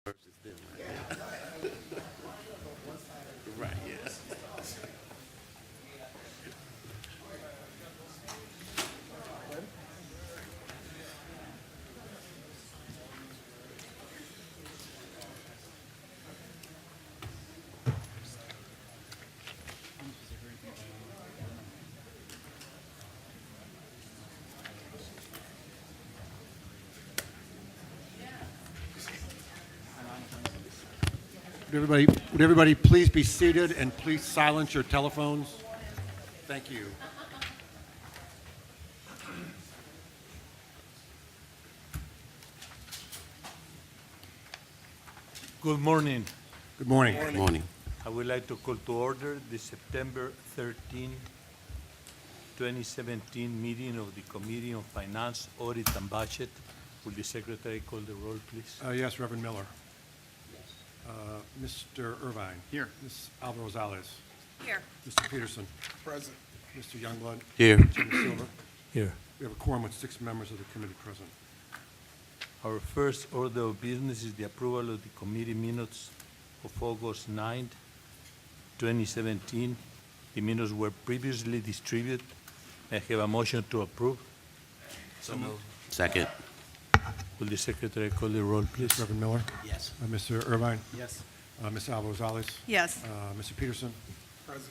versus them. Right, yeah. Would everybody please be seated and please silence your telephones? Thank you. Good morning. Good morning. Good morning. I would like to call to order the September 13, 2017 meeting of the Committee on Finance, Audit, and Budget. Will the Secretary call the roll, please? Yes, Reverend Miller. Mr. Irvine. Here. Ms. Alvarez Rosales. Here. Mr. Peterson. Present. Mr. Youngblood. Here. Chairman Silver. Here. We have a quorum with 6 members of the committee present. Our first order of business is the approval of the committee minutes of August 9, 2017. The minutes were previously distributed. May I have a motion to approve? So moved. Second. Will the Secretary call the roll, please? Reverend Miller. Yes. Mr. Irvine. Yes. Ms. Alvarez Rosales. Yes. Mr. Peterson. Present.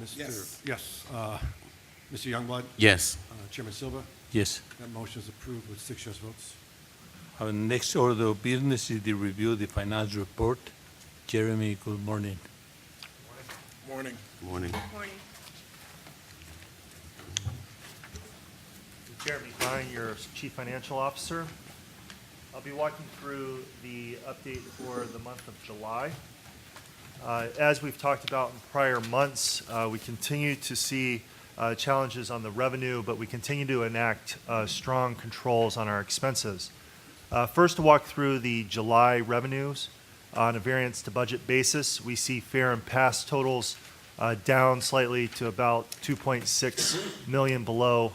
Mr. Yes. Yes. Mr. Youngblood. Yes. Chairman Silva. Yes. That motion is approved with 6 yes votes. Our next order of business is the review of the finance report. Jeremy, good morning. Morning. Morning. Morning. Jeremy Vine, your Chief Financial Officer. I'll be walking through the update for the month of July. As we've talked about in prior months, we continue to see challenges on the revenue, but we continue to enact strong controls on our expenses. First, to walk through the July revenues on a variance to budget basis, we see fare and pass totals down slightly to about 2.6 million below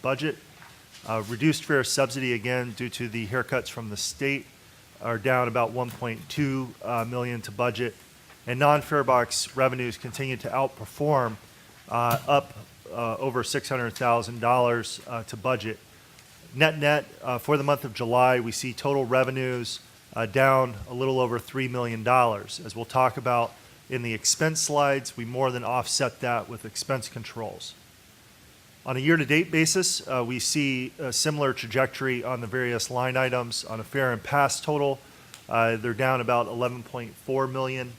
budget. Reduced fare subsidy, again, due to the haircuts from the state, are down about 1.2 million to budget. And non-fare box revenues continue to outperform, up over $600,000 to budget. Net for the month of July, we see total revenues down a little over $3 million. As we'll talk about in the expense slides, we more than offset that with expense controls. On a year-to-date basis, we see a similar trajectory on the various line items. On a fare and pass total, they're down about 11.4 million.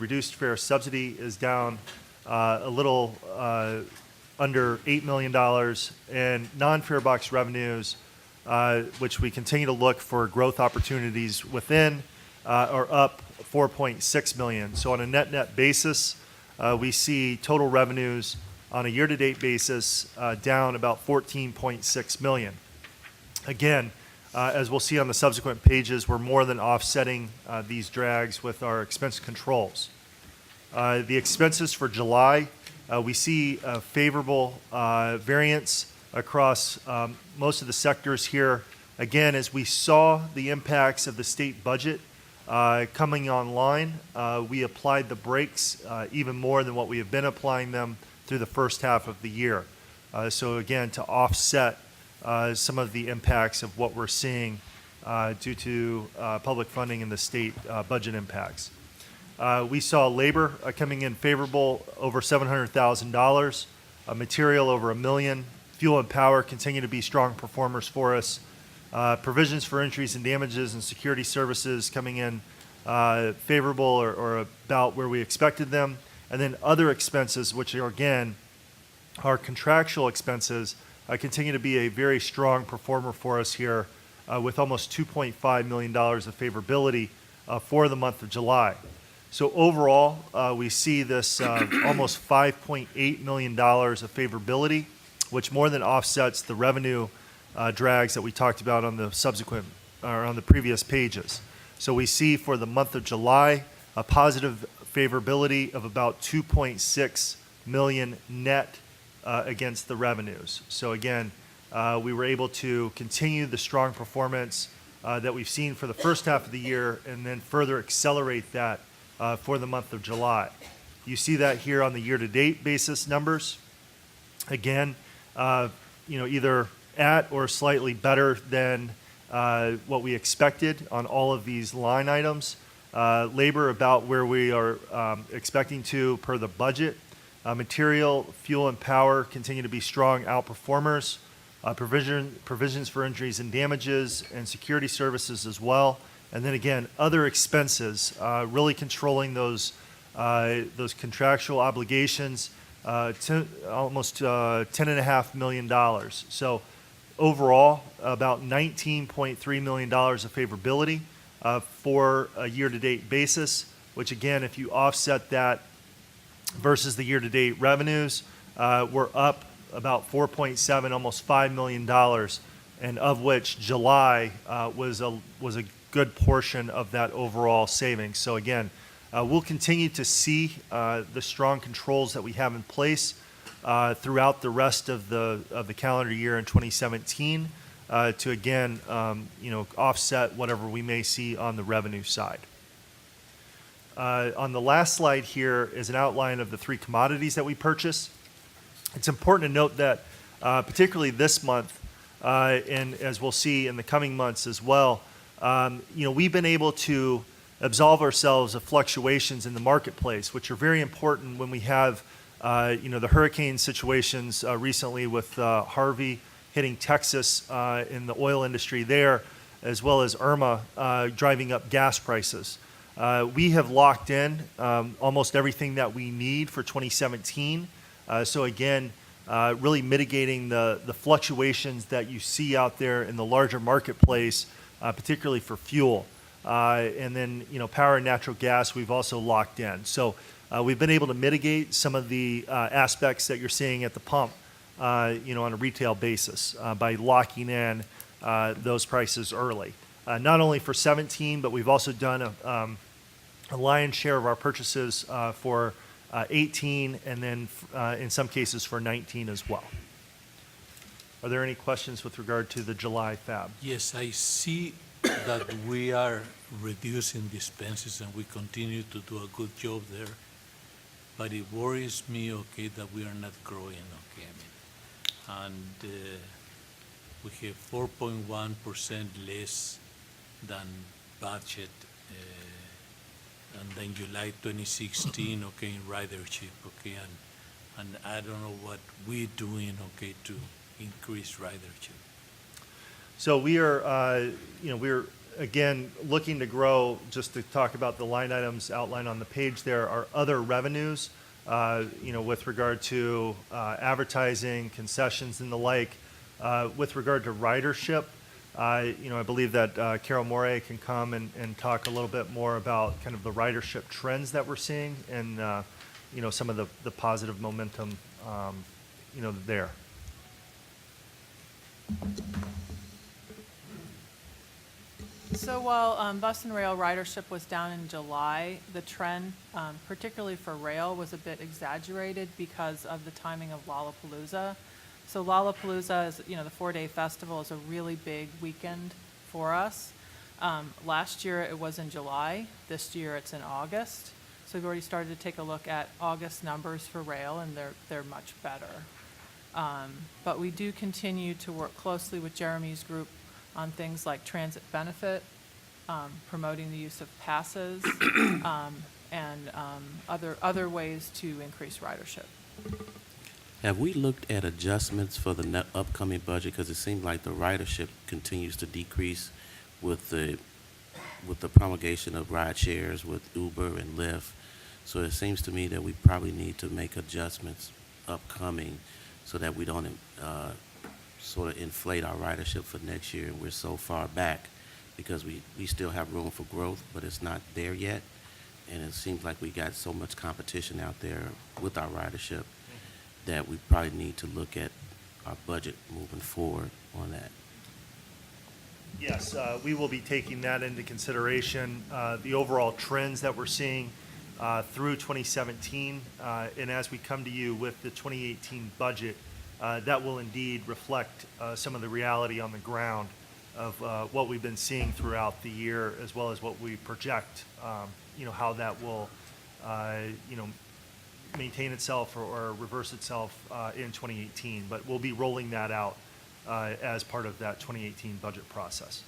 Reduced fare subsidy is down a little under $8 million, and non-fare box revenues, which we continue to look for growth opportunities within, are up 4.6 million. So on a net basis, we see total revenues on a year-to-date basis down about 14.6 million. Again, as we'll see on the subsequent pages, we're more than offsetting these drags with our expense controls. The expenses for July, we see a favorable variance across most of the sectors here. Again, as we saw the impacts of the state budget coming online, we applied the brakes even more than what we have been applying them through the first half of the year. So again, to offset some of the impacts of what we're seeing due to public funding and the state budget impacts. We saw labor coming in favorable, over $700,000, material over $1 million, fuel and power continue to be strong performers for us. Provisions for injuries and damages and security services coming in favorable or about where we expected them. And then other expenses, which are, again, our contractual expenses, continue to be a very strong performer for us here with almost $2.5 million of favorability for the month of July. So overall, we see this almost $5.8 million of favorability, which more than offsets the revenue drags that we talked about on the subsequent or on the previous pages. So we see for the month of July a positive favorability of about 2.6 million net against the revenues. So again, we were able to continue the strong performance that we've seen for the first half of the year, and then further accelerate that for the month of July. You see that here on the year-to-date basis numbers. Again, either at or slightly better than what we expected on all of these line items. Labor about where we are expecting to per the budget. Material, fuel, and power continue to be strong outperformers. Provisions for injuries and damages, and security services as well. And then again, other expenses, really controlling those contractual obligations, almost $10.5 million. So overall, about $19.3 million of favorability for a year-to-date basis, which again, if you offset that versus the year-to-date revenues, we're up about 4.7, almost $5 million, and of which July was a good portion of that overall savings. So again, we'll continue to see the strong controls that we have in place throughout the rest of the calendar year in 2017 to again, offset whatever we may see on the revenue side. On the last slide here is an outline of the three commodities that we purchase. It's important to note that particularly this month, and as we'll see in the coming months as well, we've been able to absolve ourselves of fluctuations in the marketplace, which are very important when we have, the hurricane situations recently with Harvey hitting Texas in the oil industry there, as well as Irma driving up gas prices. We have locked in almost everything that we need for 2017. So again, really mitigating the fluctuations that you see out there in the larger marketplace, particularly for fuel. And then, power and natural gas, we've also locked in. So we've been able to mitigate some of the aspects that you're seeing at the pump, on a retail basis by locking in those prices early. Not only for 17, but we've also done a lion's share of our purchases for 18, and then in some cases for 19 as well. Are there any questions with regard to the July FAB? Yes, I see that we are reducing the expenses and we continue to do a good job there. But it worries me, that we are not growing, And we have 4.1% less than budget. And then July 2016, in ridership, and I don't know what we're doing, to increase ridership. So we are, we're again looking to grow. Just to talk about the line items outlined on the page, there are other revenues, with regard to advertising, concessions, and the like. With regard to ridership, I believe that Carol Morey can come and talk a little bit more about kind of the ridership trends that we're seeing and, some of the positive momentum, there. So while bus and rail ridership was down in July, the trend, particularly for rail, was a bit exaggerated because of the timing of Lollapalooza. So Lollapalooza is, the 4-day festival is a really big weekend for us. Last year it was in July. This year it's in August. So we've already started to take a look at August numbers for rail, and they're much better. But we do continue to work closely with Jeremy's group on things like transit benefit, promoting the use of passes, and other ways to increase ridership. Have we looked at adjustments for the upcoming budget? Because it seems like the ridership continues to decrease with the promulgation of ride shares with Uber and Lyft. So it seems to me that we probably need to make adjustments upcoming so that we don't sort of inflate our ridership for next year. We're so far back because we still have room for growth, but it's not there yet. And it seems like we got so much competition out there with our ridership that we probably need to look at our budget moving forward on that. Yes, we will be taking that into consideration, the overall trends that we're seeing through 2017. And as we come to you with the 2018 budget, that will indeed reflect some of the reality on the ground what we've been seeing throughout the year, as well as what we project, how that will, maintain itself or reverse itself in 2018. But we'll be rolling that out as part of that 2018 budget process.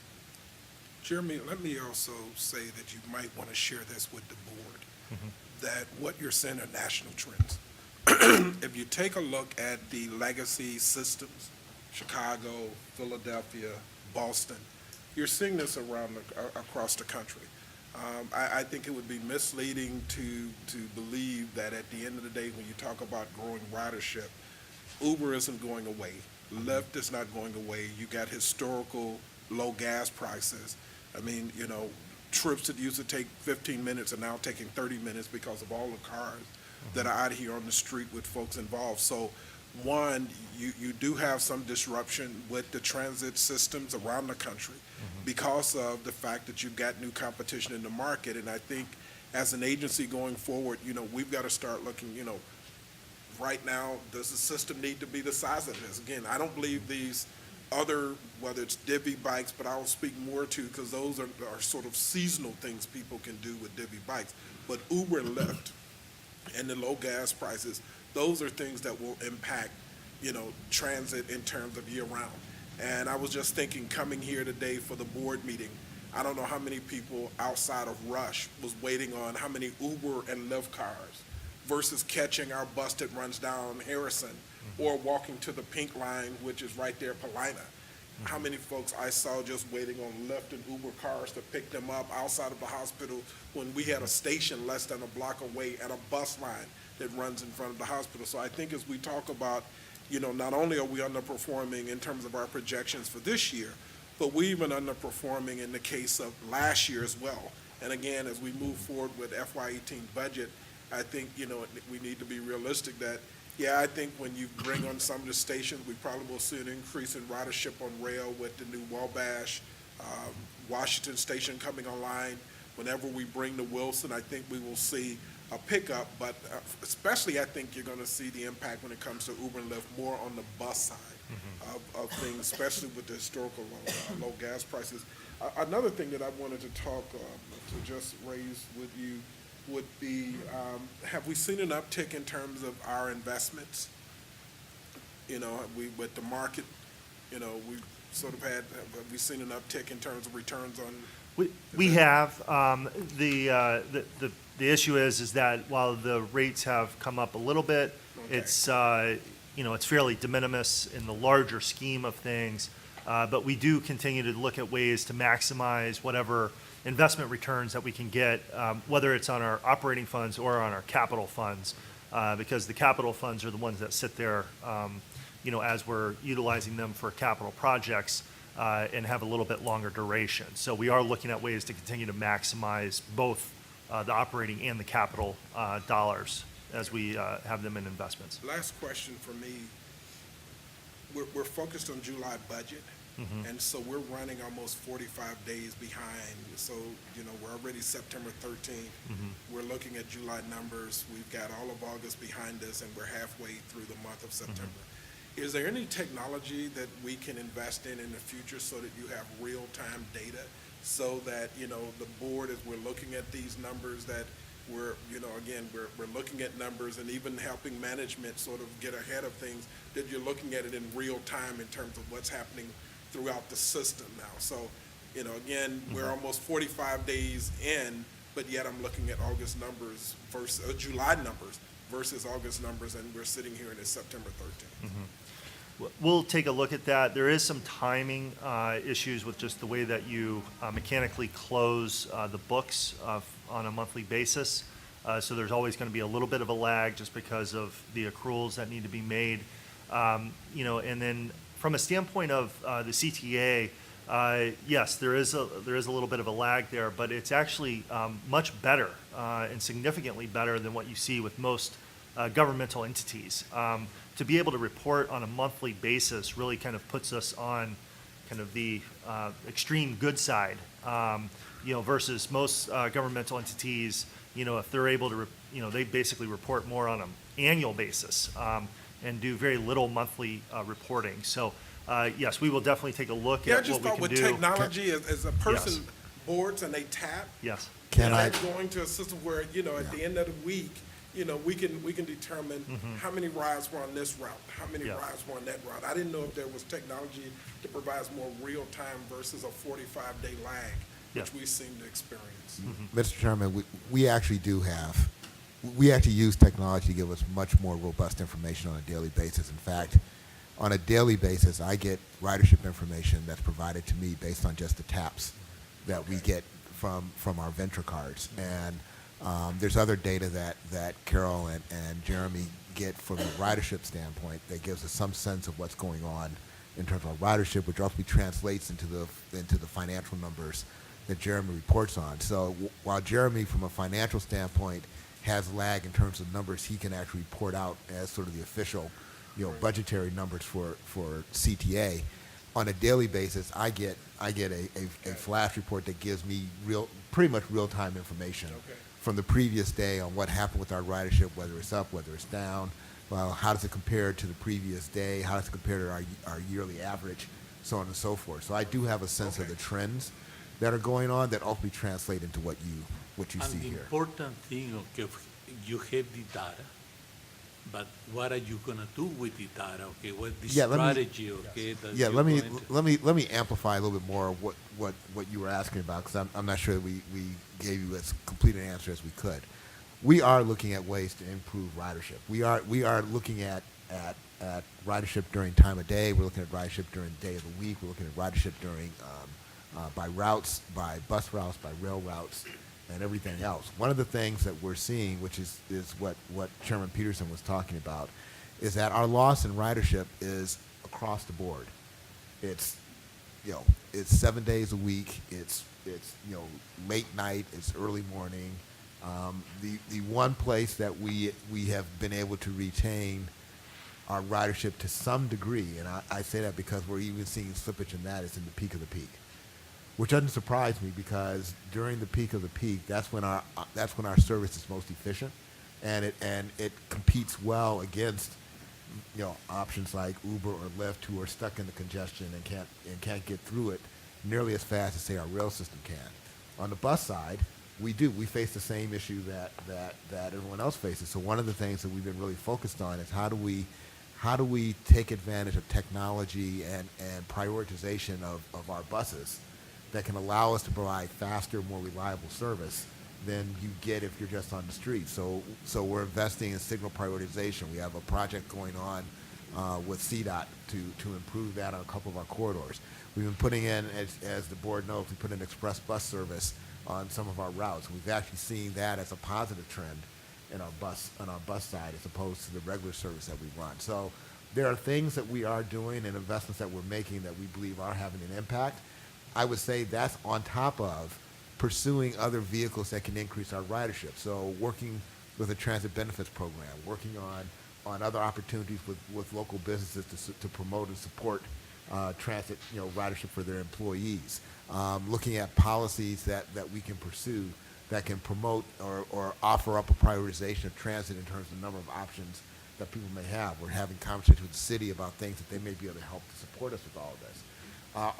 Jeremy, let me also say that you might want to share this with the board, that what you're saying are national trends. If you take a look at the legacy systems, Chicago, Philadelphia, Boston, you're seeing this across the country. I think it would be misleading to believe that at the end of the day, when you talk about growing ridership, Uber isn't going away. Lyft is not going away. You got historical low gas prices. I mean, trips that used to take 15 minutes are now taking 30 minutes because of all the cars that are out here on the street with folks involved. So, one, you do have some disruption with the transit systems around the country because of the fact that you've got new competition in the market. And I think as an agency going forward, we've got to start looking, right now, does the system need to be the size of it is? Again, I don't believe these other, whether it's divvy bikes, but I will speak more to, because those are sort of seasonal things people can do with divvy bikes. But Uber and Lyft and the low gas prices, those are things that will impact, transit in terms of year-round. And I was just thinking, coming here today for the board meeting, I don't know how many people outside of Rush was waiting on how many Uber and Lyft cars versus catching our bus that runs down Harrison or walking to the Pink Line, which is right there, Paulina. How many folks I saw just waiting on Lyft and Uber cars to pick them up outside of the hospital when we had a station less than a block away and a bus line that runs in front of the hospital. So I think as we talk about, not only are we underperforming in terms of our projections for this year, but we even underperforming in the case of last year as well. And again, as we move forward with FY18 budget, I think, we need to be realistic that, I think when you bring on some of the stations, we probably will see an increase in ridership on rail with the new Wabash, Washington station coming online. Whenever we bring the Wilson, I think we will see a pickup, but especially I think you're going to see the impact when it comes to Uber and Lyft more on the bus side of things, especially with the historical low gas prices. Another thing that I wanted to talk to just raise with you would be, have we seen an uptick in terms of our investments? With the market, we sort of have we seen an uptick in terms of returns on? We have. The issue is that while the rates have come up a little bit, Okay. it's fairly de minimis in the larger scheme of things. But we do continue to look at ways to maximize whatever investment returns that we can get, whether it's on our operating funds or on our capital funds, because the capital funds are the ones that sit there, as we're utilizing them for capital projects and have a little bit longer duration. So we are looking at ways to continue to maximize both the operating and the capital dollars as we have them in investments. Last question for me. We're focused on July budget, and so we're running almost 45 days behind. So, we're already September 13th. We're looking at July numbers. We've got all of August behind us, and we're halfway through the month of September. Is there any technology that we can invest in the future so that you have real-time data so that, the board, as we're looking at these numbers, that we're, we're looking at numbers and even helping management sort of get ahead of things, that you're looking at it in real time in terms of what's happening throughout the system now. So, we're almost 45 days in, but yet I'm looking at August numbers versus July numbers versus August numbers, and we're sitting here and it's September 13th. We'll take a look at that. There is some timing issues with just the way that you mechanically close the books on a monthly basis. So there's always going to be a little bit of a lag just because of the accruals that need to be made. And then from a standpoint of the CTA, yes, there is a little bit of a lag there, but it's actually much better and significantly better than what you see with most governmental entities. To be able to report on a monthly basis really kind of puts us on kind of the extreme good side, versus most governmental entities, if they're able to, they basically report more on an annual basis and do very little monthly reporting. So Yes, we will definitely take a look Yeah, I at just what we thought can with do. technology, as a person boards and they tap, Yes. Can is I- that going to a system where, you know, at the end of the week, you know, we can determine how many rides were on this route, how many Yeah. rides were on that route. I didn't know if there was technology that provides more real time versus a 45-day lag, which Yeah. we seem to experience. Mr. Chairman, we actually do have, we actually use technology to give us much more robust information on a daily basis. In fact, on a daily basis, I get ridership information that's provided to me based on just the taps that we get from our Ventra cards. And there's other data that Carol and Jeremy get from the ridership standpoint that gives us some sense of what's going on in terms of ridership, which ultimately translates into the financial numbers that Jeremy reports on. So while Jeremy, from a financial standpoint, has lag in terms of numbers he can actually report out as sort of the official, budgetary numbers for CTA, on a daily basis, I get a flash report that gives me pretty much real-time information from the previous day on what happened with our ridership, whether it's up, whether it's down. Well, how does it compare to the previous day? How does it compare to our yearly average? So on and so forth. So I do have a sense of the trends that are going on that ultimately translate into what you see And the here. important thing, okay, you have the data, but what are you gonna do with the data, okay? What the Yeah, let me- strategy, okay? that Yeah, you're let me going to- let me amplify a little bit more of what you were asking about, because I'm not sure we gave you as complete an answer as we could. We are looking at ways to improve ridership. We are looking at ridership during time of day. We're looking at ridership during the day of the week. We're looking at ridership during by routes, by bus routes, by rail routes, and everything else. One of the things that we're seeing, which is what Chairman Peterson was talking about, is that our loss in ridership is across the board. It's it's 7 days a week. It's late night. It's early morning. The one place that we have been able to retain our ridership to some degree, and I say that because we're even seeing slippage in that, is in the peak of the peak, which doesn't surprise me, because during the peak of the peak, that's when our service is most efficient, and it competes well against options like Uber or Lyft, who are stuck in the congestion and can't get through it nearly as fast as, say, our rail system can. On the bus side, we face the same issue that everyone else faces. So one of the things that we've been really focused on is how do we take advantage of technology and prioritization of our buses that can allow us to provide faster, more reliable service than you get if you're just on the street. So we're investing in signal prioritization. We have a project going on with CDOT to improve that on a couple of our corridors. We've been putting in, as the board knows, we put in express bus service on some of our routes. We've actually seen that as a positive trend on our bus side, as opposed to the regular service that we run. So there are things that we are doing and investments that we're making that we believe are having an impact. I would say that's on top of pursuing other vehicles that can increase our ridership. So working with a transit benefits program, working on other opportunities with local businesses to promote and support transit, ridership for their employees. Looking at policies that we can pursue that can promote or offer up a prioritization of transit in terms of the number of options that people may have. We're having conversations with the city about things that they may be able to help to support us with all of this.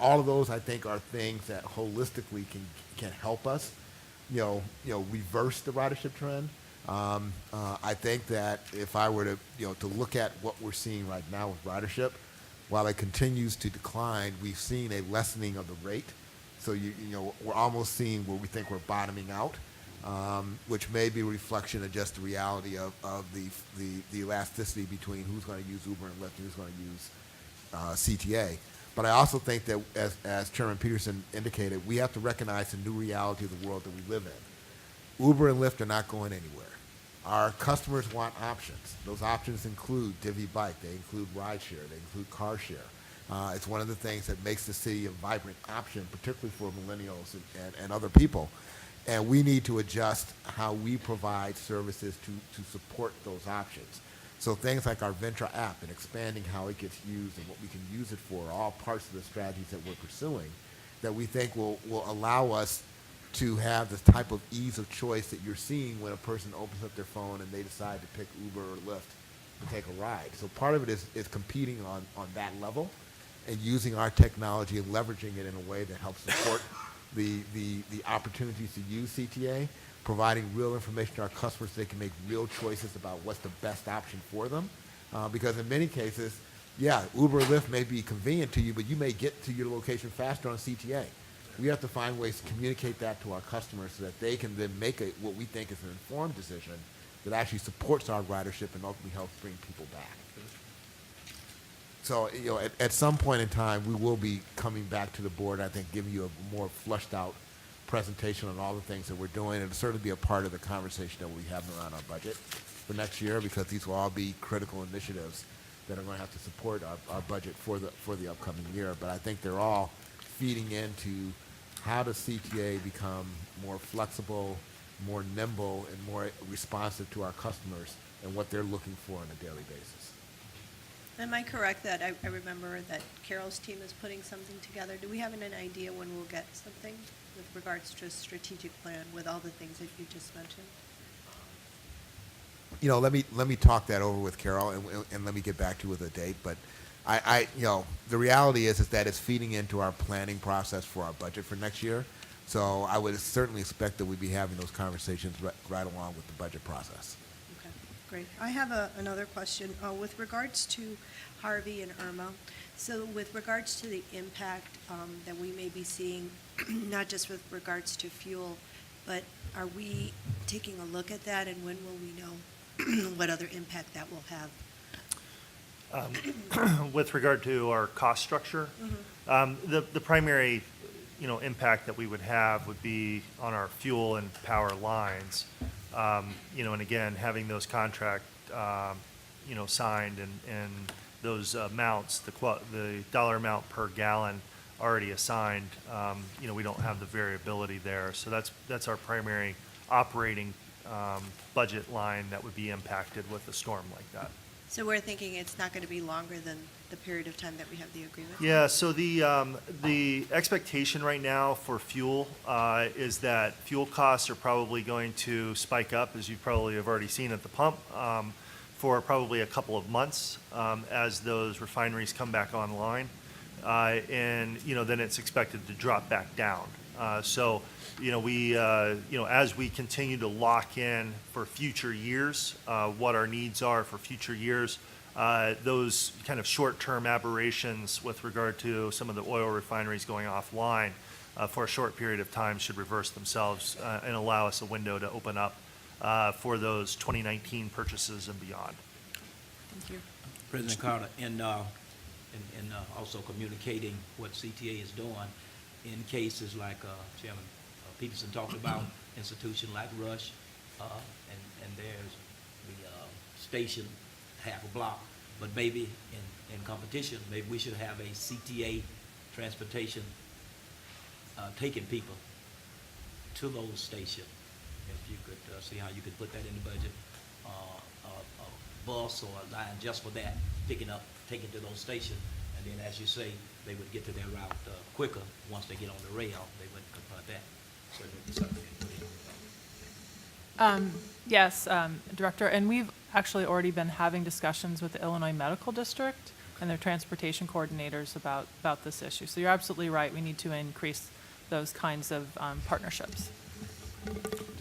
All of those, I think, are things that holistically can help us, reverse the ridership trend. I think that if I were to look at what we're seeing right now with ridership, while it continues to decline, we've seen a lessening of the rate. So we're almost seeing where we think we're bottoming out, which may be a reflection of just the reality of the elasticity between who's going to use Uber and Lyft and who's going to use CTA. But I also think that, as Chairman Peterson indicated, we have to recognize the new reality of the world that we live in. Uber and Lyft are not going anywhere. Our customers want options. Those options include Divvy Bike. They include rideshare. They include car share. It's one of the things that makes the city a vibrant option, particularly for millennials and other people. And we need to adjust how we provide services to support those options. So things like our Ventra app and expanding how it gets used and what we can use it for are all parts of the strategies that we're pursuing that we think will allow us to have the type of ease of choice that you're seeing when a person opens up their phone and they decide to pick Uber or Lyft to take a ride. So part of it is competing on that level. and using our technology and leveraging it in a way that helps support the opportunities to use CTA, providing real information to our customers so they can make real choices about what's the best option for them. Because in many cases, yeah, Uber or Lyft may be convenient to you, but you may get to your location faster on CTA. We have to find ways to communicate that to our customers so that they can then make what we think is an informed decision that actually supports our ridership and ultimately helps bring people back. So, at some point in time, we will be coming back to the board, I think, giving you a more fleshed out presentation on all the things that we're doing. It'll certainly be a part of the conversation that we have around our budget for next year, because these will all be critical initiatives that are going to have to support our budget for the upcoming year. But I think they're all feeding into how does CTA become more flexible, more nimble, and more responsive to our customers and what they're looking for on a daily basis. Am I correct that I remember that Carol's team is putting something together? Do we have an idea when we'll get something with regards to a strategic plan with all the things that you just mentioned? Let me talk that over with Carol and let me get back to you with a date. But the reality is that it's feeding into our planning process for our budget for next year. So I would certainly expect that we'd be having those conversations right along with the budget process. Okay, great. I have another question with regards to Harvey and Irma. So with regards to the impact that we may be seeing, not just with regards to fuel, but are we taking a look at that, and when will we know what other impact that will have? With regard to our cost structure, the primary, impact that we would have would be on our fuel and power lines. And again, having those contract, signed and those amounts, the dollar amount per gallon already assigned, we don't have the variability there. So that's our primary operating budget line that would be impacted with a storm like that. So we're thinking it's not going to be longer than the period of time that we have the agreement? Yeah, so the expectation right now for fuel is that fuel costs are probably going to spike up, as you probably have already seen at the pump, for probably a couple of months as those refineries come back online. And, then it's expected to drop back down. As we continue to lock in for future years, what our needs are for future years, those kind of short-term aberrations with regard to some of the oil refineries going offline for a short period of time should reverse themselves and allow us a window to open up for those 2019 purchases and beyond. Thank you. President Carter, and also communicating what CTA is doing in cases like Chairman Peterson talked about, institution like Rush, and there's the station half a block, but maybe in competition, maybe we should have a CTA transportation taking people to those stations. If you could see how you could put that in the budget, a bus or a line just for that, taking to those stations, and then as you say, they would get to their route quicker once they get on the rail. They wouldn't confront that. So it would be something to put in. Yes, Director, and we've actually already been having discussions with the Illinois Medical District and their transportation coordinators about this issue. So you're absolutely right. We need to increase those kinds of partnerships.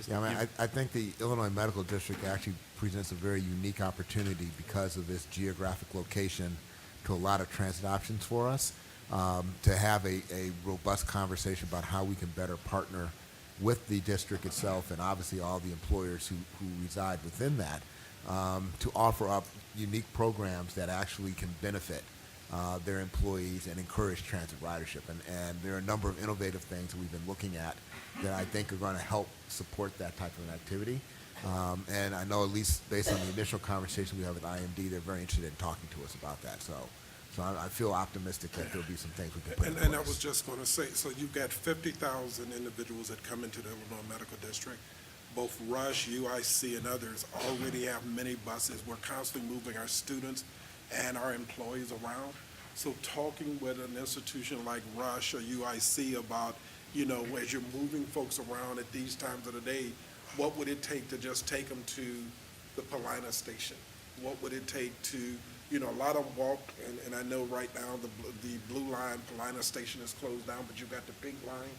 Yeah, I think the Illinois Medical District actually presents a very unique opportunity because of its geographic location to a lot of transit options for us, to have a robust conversation about how we can better partner with the district itself and obviously all the employers who reside within that, to offer up unique programs that actually can benefit their employees and encourage transit ridership. And there are a number of innovative things that we've been looking at that I think are going to help support that type of an activity. And I know, at least based on the initial conversation we have with IMD, they're very interested in talking to us about that. So I feel optimistic that there'll be some things we can put in place. And I was just going to say, so you've got 50,000 individuals that come into the Illinois Medical District. Both Rush, UIC, and others already have many buses. We're constantly moving our students and our employees around. So talking with an institution like Rush or UIC about, as you're moving folks around at these times of the day, what would it take to just take them to the Paulina station? What would it take to you know, a lot of them walk, and I know right now the blue line, Paulina Station is closed down, but you've got the pink line.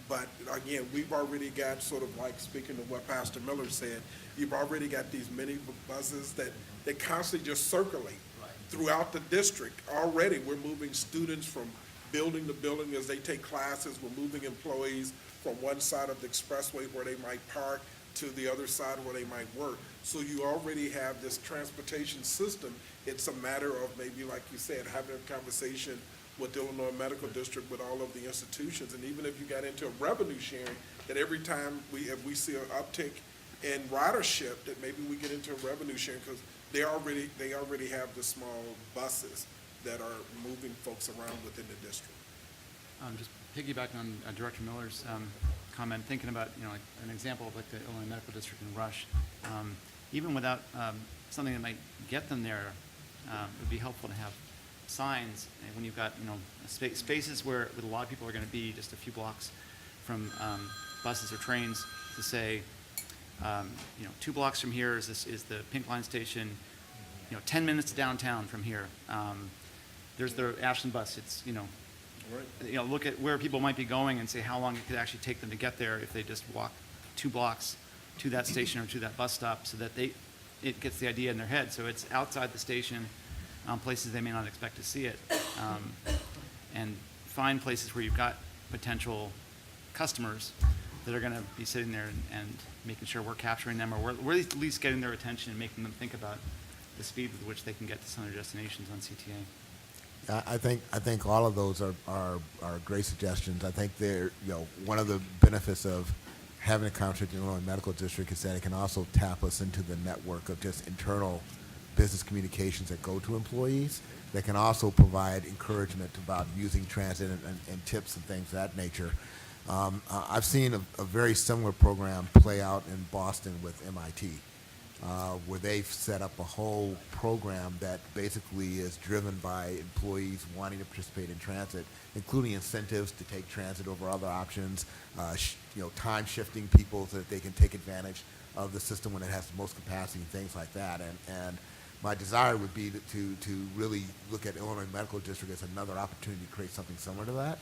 But again, we've already got sort of like, speaking of what Pastor Miller said, you've already got these mini buses that constantly just circulate throughout the district. Already, we're moving students from building to building as they take classes. We're moving employees from one side of the expressway where they might park to the other side where they might work. So you already have this transportation system. It's a matter of maybe, like you said, having a conversation with the Illinois Medical District, with all of the institutions, and even if you got into a revenue sharing, that every time if we see an uptick in ridership, that maybe we get into a revenue sharing, because they already have the small buses that are moving folks around within the district. Just piggybacking on Director Miller's comment, thinking about, you know, like an example of like the Illinois Medical District in Rush, even without something that might get them there, it would be helpful to have signs, and when you've got, you know, spaces where a lot of people are going to be just a few blocks from buses or trains, to say, you know, 2 blocks from here is the Pink Line station, you know, 10 minutes to downtown from here. There's the Ashland bus. It's, you know, you know, look at where people might be going and say how long it could actually take them to get there if they just walk 2 blocks to that station or to that bus stop, so that it gets the idea in their head. So it's outside the station, places they may not expect to see it, and find places where you've got potential customers that are going to be sitting there and making sure we're capturing them, or we're at least getting their attention and making them think about the speed with which they can get to some of their destinations on CTA. I think all of those are great suggestions. I think they're, you know, one of the benefits of having a contract in the Illinois Medical District is that it can also tap us into the network of just internal business communications that go to employees, that can also provide encouragement about using transit and tips and things of that nature. I've seen a very similar program play out in Boston with MIT, where they've set up a whole program that basically is driven by employees wanting to participate in transit, including incentives to take transit over other options, you know, time shifting people so that they can take advantage of the system when it has the most capacity, things like that. And my desire would be to really look at Illinois Medical District as another opportunity to create something similar to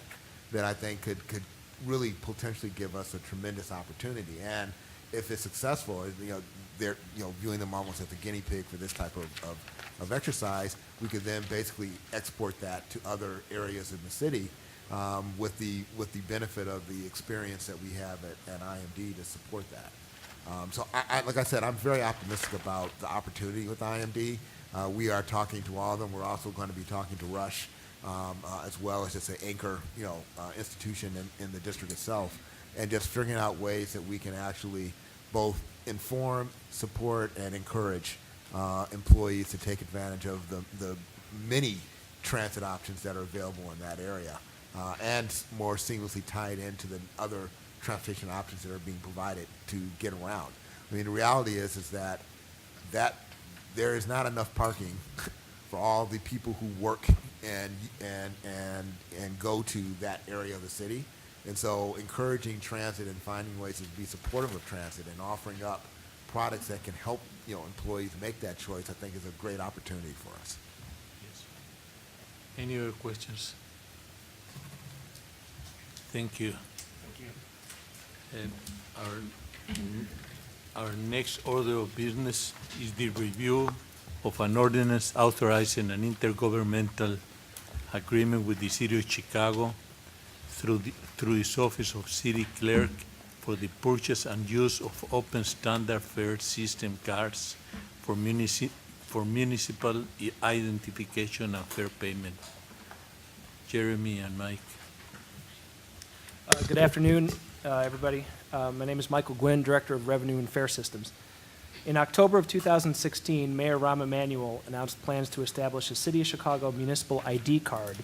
that I think could really potentially give us a tremendous opportunity. And if it's successful, you know, they're, you know, viewing them almost as a guinea pig for this type of exercise, we could then basically export that to other areas in the city, with the benefit of the experience that we have at IMD to support that. So I like I said, I'm very optimistic about the opportunity with IMD. We are talking to all of them. We're also going to be talking to Rush, as well as just an anchor, you know, institution in the district itself, and just figuring out ways that we can actually both inform, support, and encourage employees to take advantage of the many transit options that are available in that area, and more seamlessly tied into the other transportation options that are being provided to get around. I mean, the reality is that there is not enough parking for all the people who work and go to that area of the city. And so encouraging transit and finding ways to be supportive of transit and offering up products that can help, you know, employees make that choice, I think is a great opportunity for us. Yes. Any other questions? Thank you. And our next order of business is the review of an ordinance authorizing an intergovernmental agreement with the City of Chicago through its Office of City Clerk for the purchase and use of open standard fare system cards for municipal identification and fare payment. Jeremy and Mike. Good afternoon, everybody. My name is Michael Gwynn, Director of Revenue and Fare Systems. In October of 2016, Mayor Rahm Emanuel announced plans to establish a City of Chicago Municipal ID card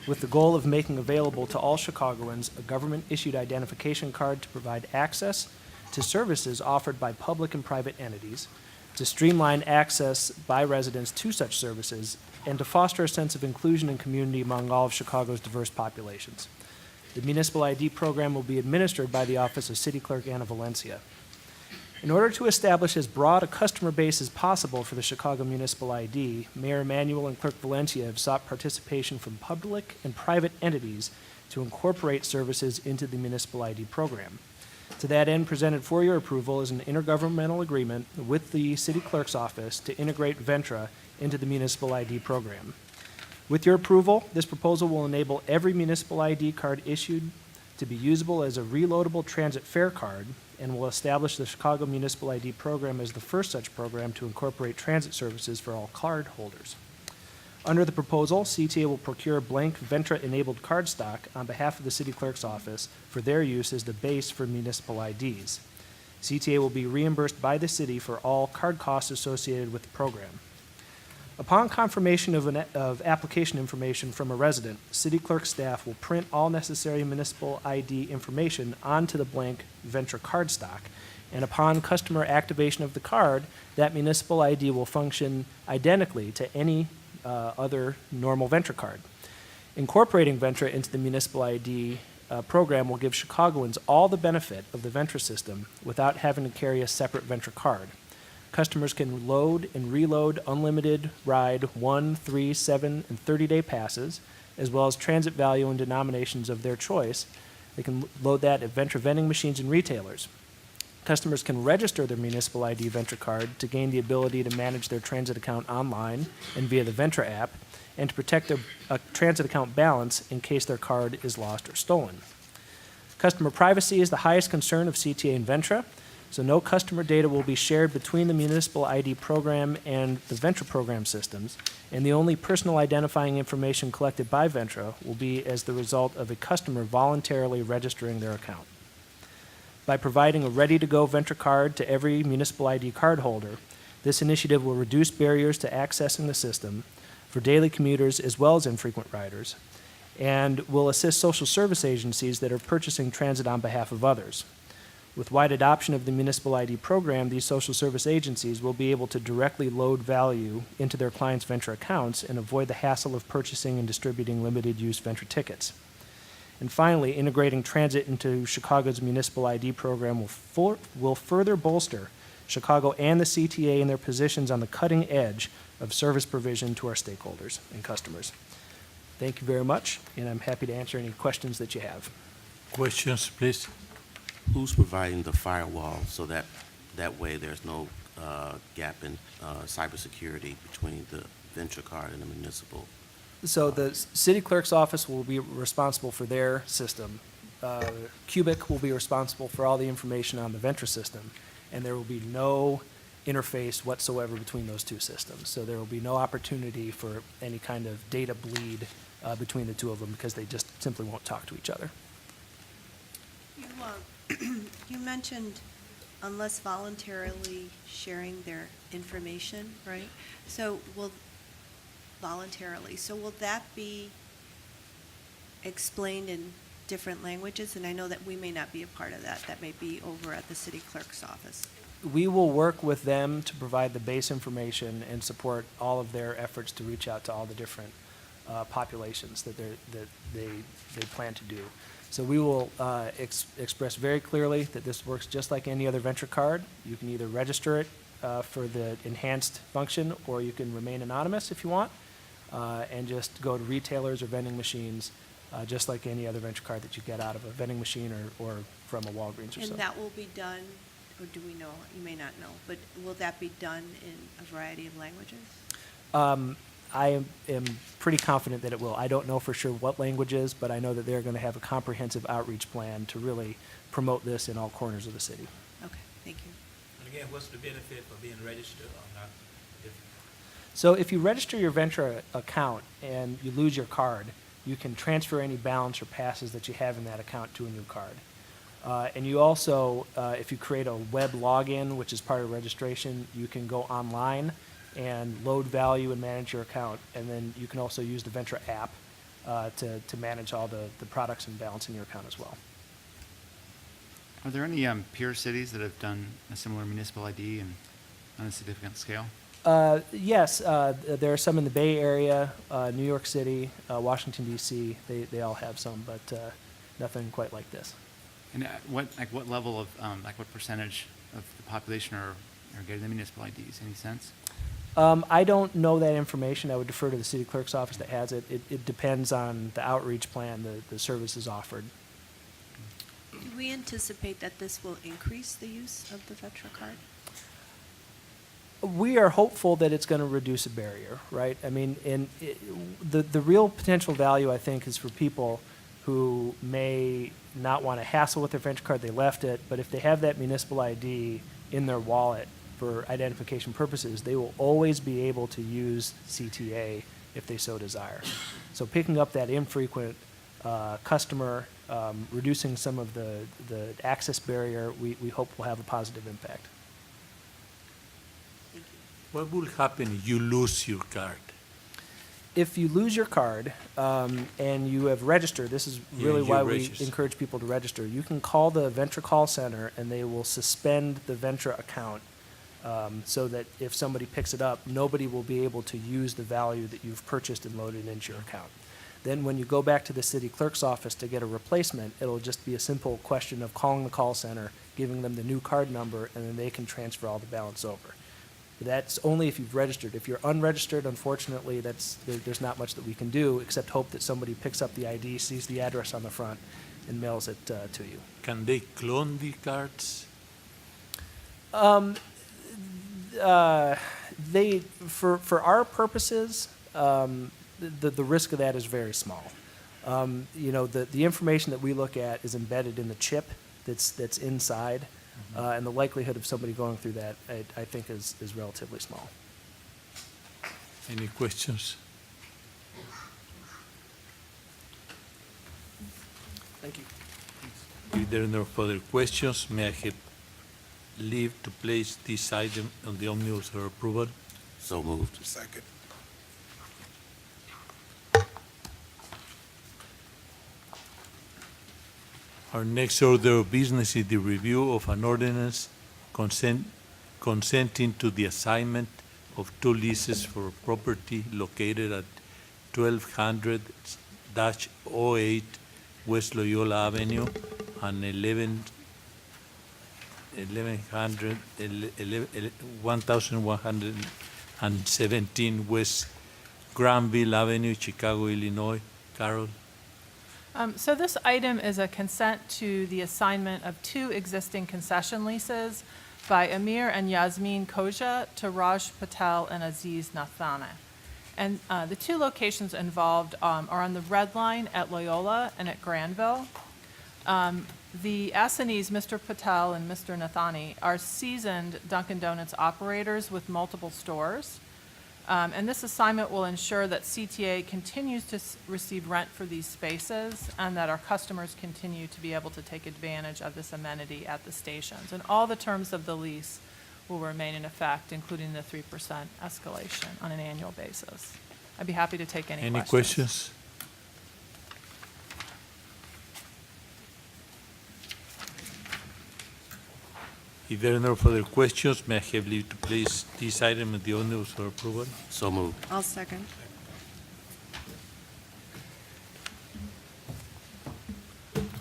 with the goal of making available to all Chicagoans a government-issued identification card to provide access to services offered by public and private entities, to streamline access by residents to such services, and to foster a sense of inclusion and community among all of Chicago's diverse populations. The Municipal ID program will be administered by the Office of City Clerk Anna Valencia. In order to establish as broad a customer base as possible for the Chicago Municipal ID, Mayor Emanuel and Clerk Valencia have sought participation from public and private entities to incorporate services into the Municipal ID program. To that end, presented for your approval is an intergovernmental agreement with the City Clerk's Office to integrate Ventra into the Municipal ID program. With your approval, this proposal will enable every Municipal ID card issued to be usable as a reloadable transit fare card and will establish the Chicago Municipal ID program as the first such program to incorporate transit services for all card holders. Under the proposal, CTA will procure blank Ventra-enabled card stock on behalf of the City Clerk's Office for their use as the base for municipal IDs. CTA will be reimbursed by the city for all card costs associated with the program. Upon confirmation of application information from a resident, City Clerk staff will print all necessary municipal ID information onto the blank Ventra card stock, and upon customer activation of the card, that municipal ID will function identically to any other normal Ventra card. Incorporating Ventra into the municipal ID program will give Chicagoans all the benefit of the Ventra system without having to carry a separate Ventra card. Customers can load and reload unlimited ride 1, 3, 7, and 30-day passes, as well as transit value and denominations of their choice. They can load that at Ventra vending machines and retailers. Customers can register their municipal ID Ventra card to gain the ability to manage their transit account online and via the Ventra app, and to protect their transit account balance in case their card is lost or stolen. Customer privacy is the highest concern of CTA and Ventra, so no customer data will be shared between the municipal ID program and the Ventra program systems, and the only personal identifying information collected by Ventra will be as the result of a customer voluntarily registering their account. By providing a ready-to-go Ventra card to every municipal ID card holder, this initiative will reduce barriers to accessing the system for daily commuters as well as infrequent riders, and will assist social service agencies that are purchasing transit on behalf of others. With wide adoption of the Municipal ID program, these social service agencies will be able to directly load value into their clients' Ventra accounts and avoid the hassle of purchasing and distributing limited-use Ventra tickets. And finally, integrating transit into Chicago's Municipal ID program will further bolster Chicago and the CTA in their positions on the cutting edge of service provision to our stakeholders and customers. Thank you very much, and I'm happy to answer any questions that you have. Questions, please? Who's providing the firewall so that way there's no gap in cybersecurity between the Ventra card and the municipal? So the city clerk's office will be responsible for their system. Cubic will be responsible for all the information on the Ventra system, and there will be no interface whatsoever between those two systems. So there will be no opportunity for any kind of data bleed between the two of them because they just simply won't talk to each other. You mentioned unless voluntarily sharing their information, right? So will that be explained in different languages? And I know that we may not be a part of that. That may be over at the city clerk's office. We will work with them to provide the base information and support all of their efforts to reach out to all the different populations that they plan to do. So we will express very clearly that this works just like any other Ventra card. You can either register it for the enhanced function, or you can remain anonymous if you want, and just go to retailers or vending machines, just like any other Ventra card that you get out of a vending machine or from a Walgreens or something. And that will be done, or do we know? You may not know, but will that be done in a variety of languages? I am pretty confident that it will. I don't know for sure what languages, but I know that they're going to have a comprehensive outreach plan to really promote this in all corners of the city. Okay, thank you. And again, what's the benefit for being registered or not? So if you register your Ventra account and you lose your card, you can transfer any balance or passes that you have in that account to a new card. And you also, if you create a web login, which is part of registration, you can go online and load value and manage your account. And then you can also use the Ventra app to manage all the products and balance in your account as well. Are there any peer cities that have done a similar municipal ID and on a significant scale? Yes, there are some in the Bay Area, New York City, Washington, D.C. They all have some, but nothing quite like this. And what level of, what percentage of the population are getting the municipal IDs? Any sense? I don't know that information. I would defer to the city clerk's office that has it. It depends on the outreach plan, the services offered. Do we anticipate that this will increase the use of the Vetra card? We are hopeful that it's going to reduce a barrier, right? I mean, the real potential value, I think, is for people who may not want to hassle with their Venture card, they left it, but if they have that municipal ID in their wallet for identification purposes, they will always be able to use CTA if they so desire. So picking up that infrequent customer, reducing some of the access barrier, we hope will have a positive impact. What will happen if you lose your card? If you lose your card and you have registered, this is really you why we register. encourage people to register. You can call the Ventra call center and they will suspend the Ventra account so that if somebody picks it up, nobody will be able to use the value that you've purchased and loaded into your account. Then when you go back to the city clerk's office to get a replacement, it'll just be a simple question of calling the call center, giving them the new card number, and then they can transfer all the balance over. That's only if you've registered. If you're unregistered, unfortunately, there's not much that we can do except hope that somebody picks up the ID, sees the address on the front, and mails it to you. Can they clone the cards? They, for our purposes, the risk of that is very small. The information that we look at is embedded in the chip that's inside. And the likelihood of somebody going through that, I think, is relatively small. Any questions? Thank you. If there are no further questions, may I have leave to place this item on the omnibus for approval? So moved. Second. Our next order of business is the review of an ordinance consenting to the assignment of 2 leases for property located at 1200-08 West Loyola Avenue and 1117 West Granville Avenue, Chicago, Illinois. Carol? So this item is a consent to the assignment of 2 existing concession leases by Amir and Yasmin Koja to Raj Patel and Aziz Nathana. And the 2 locations involved are on the Red Line at Loyola and at Granville. The assignees, Mr. Patel and Mr. Nathani, are seasoned Dunkin' Donuts operators with multiple stores. And this assignment will ensure that CTA continues to receive rent for these spaces and that our customers continue to be able to take advantage of this amenity at the stations. And all the terms of the lease will remain in effect, including the 3% escalation on an annual basis. I'd be happy to take any questions. Any questions? If there are no further questions, may I have leave to place this item in the omnibus for approval? So moved. I'll second.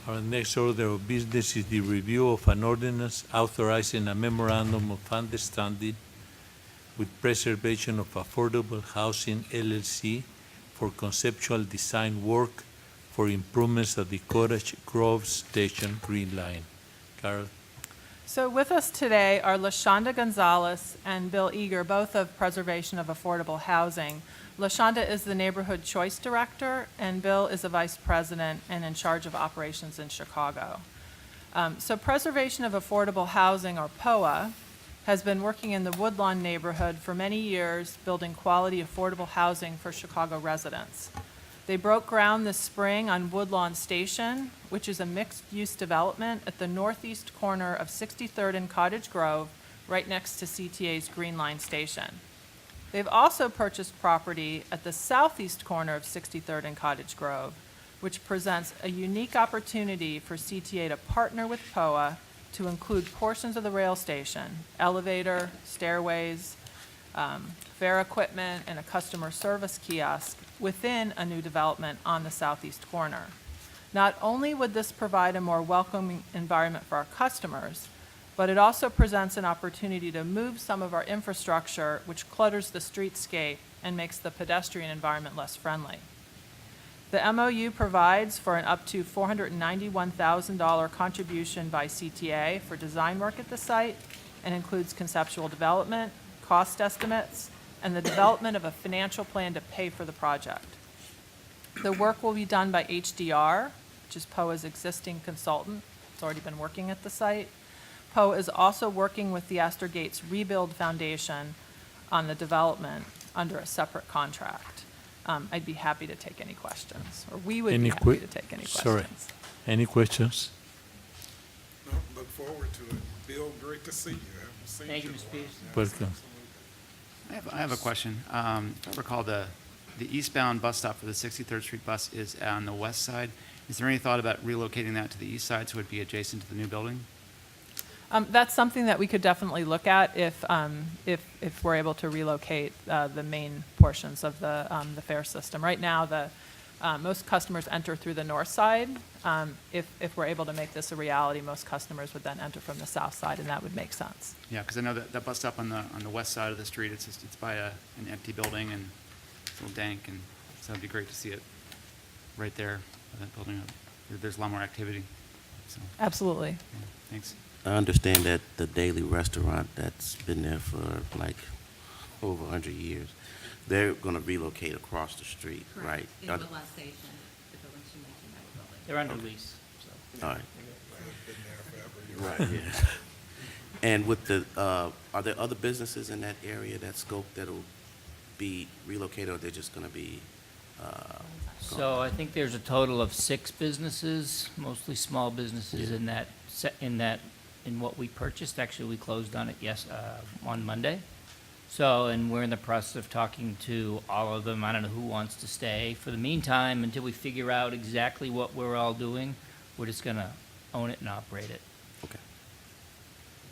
Our next order of business is the review of an ordinance authorizing a memorandum of understanding with Preservation of Affordable Housing LLC for conceptual design work for improvements at the Cottage Grove Station Green Line. Carol? So with us today are LaShonda Gonzalez and Bill Eager, both of Preservation of Affordable Housing. LaShonda is the Neighborhood Choice Director, and Bill is a Vice President and in charge of operations in Chicago. So Preservation of Affordable Housing, or POA, has been working in the Woodlawn neighborhood for many years, building quality affordable housing for Chicago residents. They broke ground this spring on Woodlawn Station, which is a mixed-use development at the northeast corner of 63rd and Cottage Grove, right next to CTA's Green Line Station. They've also purchased property at the southeast corner of 63rd and Cottage Grove, which presents a unique opportunity for CTA to partner with POA to include portions of the rail station, elevator, stairways, fare equipment, and a customer service kiosk within a new development on the southeast corner. Not only would this provide a more welcoming environment for our customers, but it also presents an opportunity to move some of our infrastructure, which clutters the streetscape and makes the pedestrian environment less friendly. The MOU provides for an up to $491,000 contribution by CTA for design work at the site and includes conceptual development, cost estimates, and the development of a financial plan to pay for the project. The work will be done by HDR, which is POA's existing consultant. It's already been working at the site. POA is also working with the Astor Gates Rebuild Foundation on the development under a separate contract. I'd be happy to take any questions, or we would be happy to take any Sorry. questions. Any questions? No, look forward to it. Bill, great to see you. I haven't seen Thank you, in a Mr. while. Peterson. Yes, Welcome. absolutely. I have a question. If I recall, the eastbound bus stop for the 63rd Street bus is on the west side. Is there any thought about relocating that to the east side so it would be adjacent to the new building? That's something that we could definitely look at if we're able to relocate the main portions of the fare system. Right now, most customers enter through the north side. If we're able to make this a reality, most customers would then enter from the south side, and that would make sense. Yeah, because I know that bus stop on the west side of the street, it's by an empty building and it's a little dank, and so it'd be great to see it right there, that building. There's a lot more activity. So, Absolutely. yeah, thanks. I understand that the Daily Restaurant that's been there for like over 100 years, they're going to relocate across the street, right? In Are the th- last station, the building she mentioned, that building. They're under lease, so. All right. Been there forever. You're Right, yeah. And with the, are there other businesses in that area, that scope, that'll be relocated, or they're just going to be, So I think there's a total of 6 businesses, mostly small businesses Yeah. in what we purchased. Actually, we closed on it, on Monday. So, and we're in the process of talking to all of them. I don't know who wants to stay. For the meantime, until we figure out exactly what we're all doing, we're just gonna own it and operate it. okay.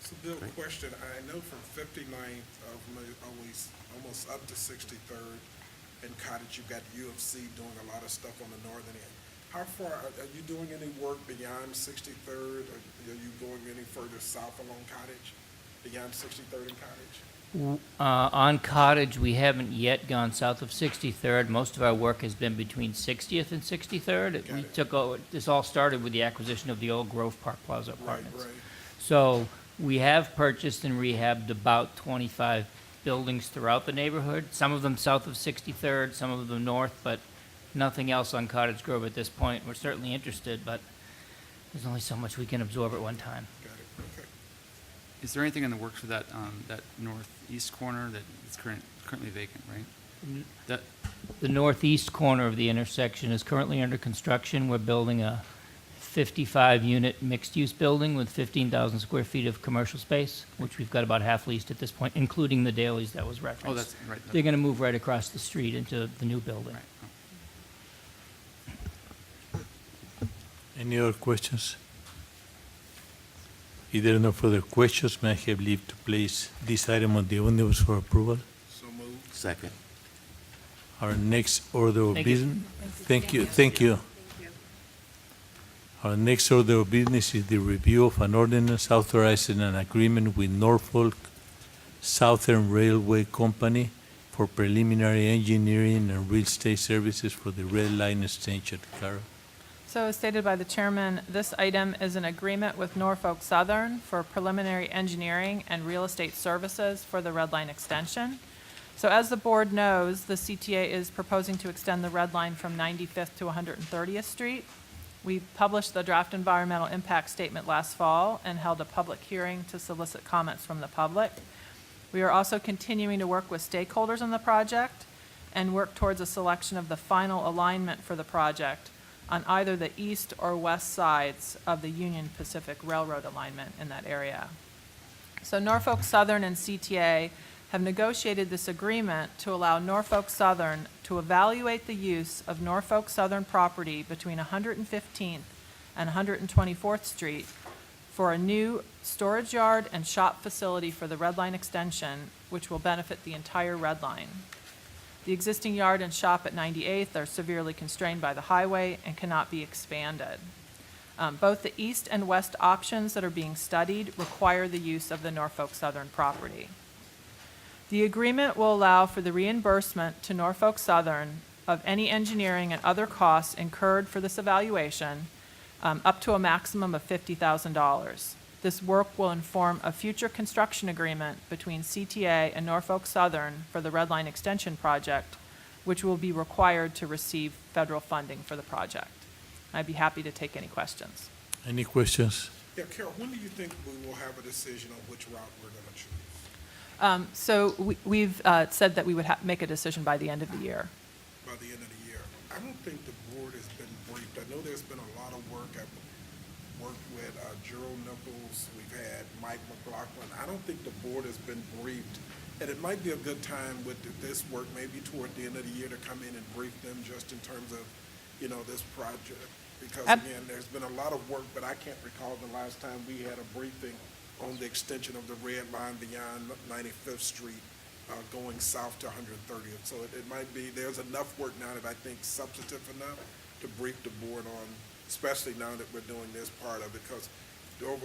So Bill, question, I know from 59th almost up to 63rd and Cottage, you've got UFC doing a lot of stuff on the northern end. How far, are you doing any work beyond 63rd? Are you going any further south along Cottage, beyond 63rd and Cottage? On Cottage, we haven't yet gone south of 63rd. Most of our work has been between 60th and 63rd. Got We it. took over, this all started with the acquisition of the old Grove Park Plaza Right, apartments. right. So we have purchased and rehabbed about 25 buildings throughout the neighborhood, some of them south of 63rd, some of them north, but nothing else on Cottage Grove at this point. We're certainly interested, but there's only so much we can absorb at one time. Got it, okay. Is there anything in the works for that northeast corner that is currently vacant, right? That, The northeast corner of the intersection is currently under construction. We're building a 55-unit mixed-use building with 15,000 square feet of commercial space, which we've got about half leased at this point, including the dailies that was referenced. oh, that's right. They're going to move right across the street into the new building. Right. Oh. Any other questions? If there are no further questions, may I have leave to place this item on the omnibus for approval? So moved. Second. Our next order of Thank you. business. Thank you. Our next order of business is the review of an ordinance authorizing an agreement with Norfolk Southern Railway Company for preliminary engineering and real estate services for the Red Line extension. Carol? So as stated by the chairman, this item is an agreement with Norfolk Southern for preliminary engineering and real estate services for the Red Line extension. So as the board knows, the CTA is proposing to extend the Red Line from 95th to 130th Street. We published the draft environmental impact statement last fall and held a public hearing to solicit comments from the public. We are also continuing to work with stakeholders on the project and work towards a selection of the final alignment for the project on either the east or west sides of the Union Pacific Railroad alignment in that area. So Norfolk Southern and CTA have negotiated this agreement to allow Norfolk Southern to evaluate the use of Norfolk Southern property between 115th and 124th Street for a new storage yard and shop facility for the Red Line extension, which will benefit the entire Red Line. The existing yard and shop at 98th are severely constrained by the highway and cannot be expanded. Both the east and west options that are being studied require the use of the Norfolk Southern property. The agreement will allow for the reimbursement to Norfolk Southern of any engineering and other costs incurred for this evaluation, up to a maximum of $50,000. This work will inform a future construction agreement between CTA and Norfolk Southern for the Red Line Extension project, which will be required to receive federal funding for the project. I'd be happy to take any questions. Any questions? Yeah, Carol, when do you think we will have a decision on which route we're going to choose? We've said that we would make a decision by the end of the year. By the end of the year? I don't think the board has been briefed. I know there's been a lot of work. I've worked with Gerald Nichols. We've had Mike McLaughlin. I don't think the board has been briefed. And it might be a good time with this work, maybe toward the end of the year, to come in and brief them just in terms of, this project. Because again, there's been a lot of work, but I can't recall the last time we had a briefing on the extension of the red line beyond 95th Street, going south to 130th. So it might be, there's enough work now that I think substantive enough to brief the board on, especially now that we're doing this part of it, because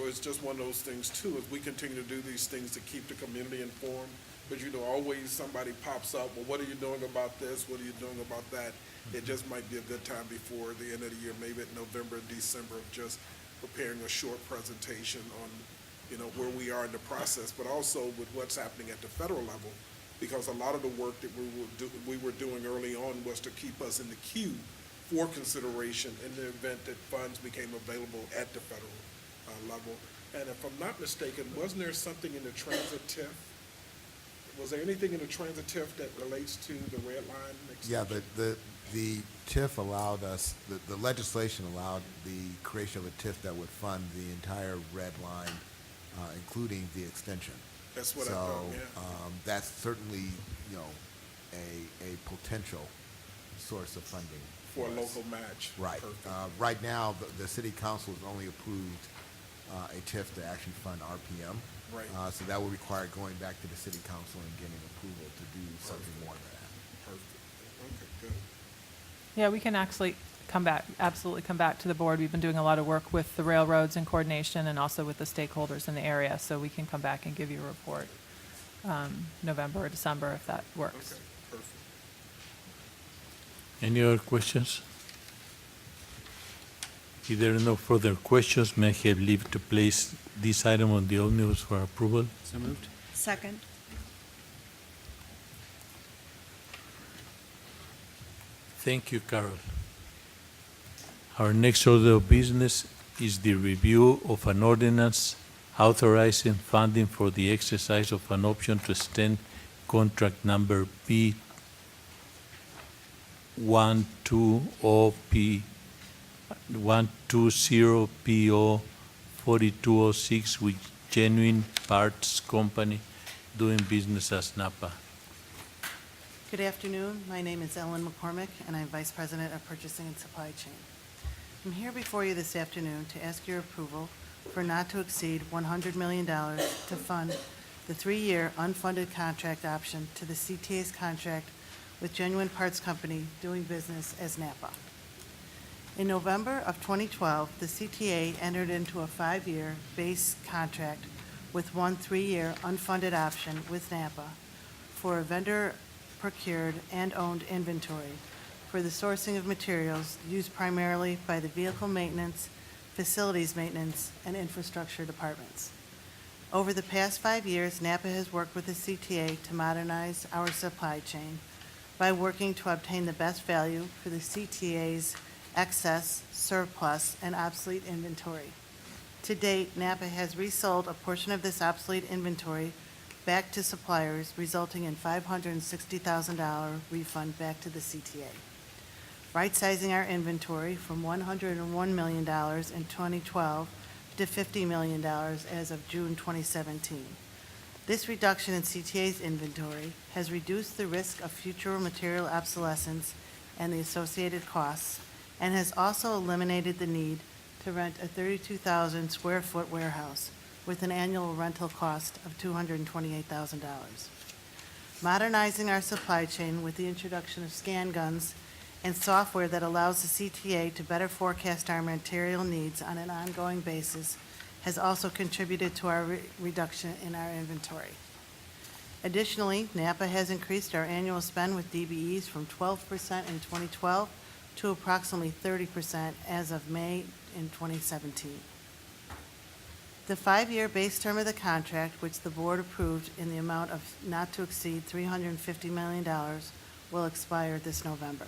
it's just one of those things too, as we continue to do these things to keep the community informed, but always somebody pops up, well, what are you doing about this? What are you doing about that? It just might be a good time before the end of the year, maybe in November, December, of just preparing a short presentation on, where we are in the process, but also with what's happening at the federal level, because a lot of the work that we were doing early on was to keep us in the queue for consideration in the event that funds became available at the federal level. And if I'm not mistaken, wasn't there something in the transit TIF? Was there anything in the transit TIF that relates to the red line extension? Yeah, the TIF allowed us, the legislation allowed the creation of a TIF that would fund the entire red line, including the extension. That's what I thought, yeah. So, that's certainly, a potential source of funding. For a us. local match. Right. Perfect. Right now, the city council has only approved a TIF to actually fund RPM. Right. So that would require going back to the city council and getting approval to do something more than that. Perfect. Okay, good. Yeah, we can actually absolutely come back to the board. We've been doing a lot of work with the railroads in coordination and also with the stakeholders in the area, so we can come back and give you a report November or December if that works. Okay, perfect. Any other questions? If there are no further questions, may I have leave to place this item on the omnibus for approval? So moved. Second. Thank you, Carol. Our next order of business is the review of an ordinance authorizing funding for the exercise of an option to extend contract number B120PO 4206 with Genuine Parts Company doing business as Napa. Good afternoon. My name is Ellen McCormick, and I'm Vice President of Purchasing and Supply Chain. I'm here before you this afternoon to ask your approval for not to exceed $100 million to fund the 3-year unfunded contract option to the CTA's contract with Genuine Parts Company doing business as Napa. In November of 2012, the CTA entered into a 5-year base contract with one 3-year unfunded option with Napa for a vendor-procured and owned inventory for the sourcing of materials used primarily by the vehicle maintenance, facilities maintenance, and infrastructure departments. Over the past 5 years, Napa has worked with the CTA to modernize our supply chain by working to obtain the best value for the CTA's excess, surplus, and obsolete inventory. To date, Napa has resold a portion of this obsolete inventory back to suppliers, resulting in $560,000 refund back to the CTA. Right-sizing our inventory from $101 million in 2012 to $50 million as of June 2017. This reduction in CTA's inventory has reduced the risk of future material obsolescence and the associated costs, and has also eliminated the need to rent a 32,000 square foot warehouse with an annual rental cost of $228,000. Modernizing our supply chain with the introduction of scan guns and software that allows the CTA to better forecast our material needs on an ongoing basis has also contributed to our reduction in our inventory. Additionally, NAPA has increased our annual spend with DBEs from 12% in 2012 to approximately 30% as of May in 2017. The 5-year base term of the contract, which the board approved in the amount of not to exceed $350 million, will expire this November.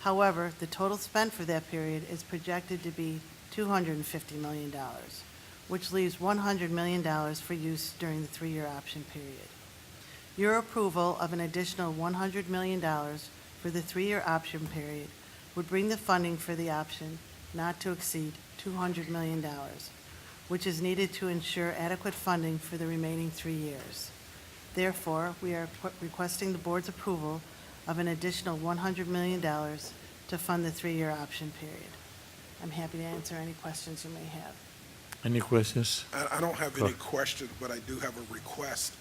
However, the total spend for that period is projected to be $250 million, which leaves $100 million for use during the 3-year option period. Your approval of an additional $100 million for the 3-year option period would bring the funding for the option not to exceed $200 million, which is needed to ensure adequate funding for the remaining 3 years. Therefore, we are requesting the board's approval of an additional $100 million to fund the 3-year option period. I'm happy to answer any questions you may have. Any questions? I don't have any questions, but I do have a request.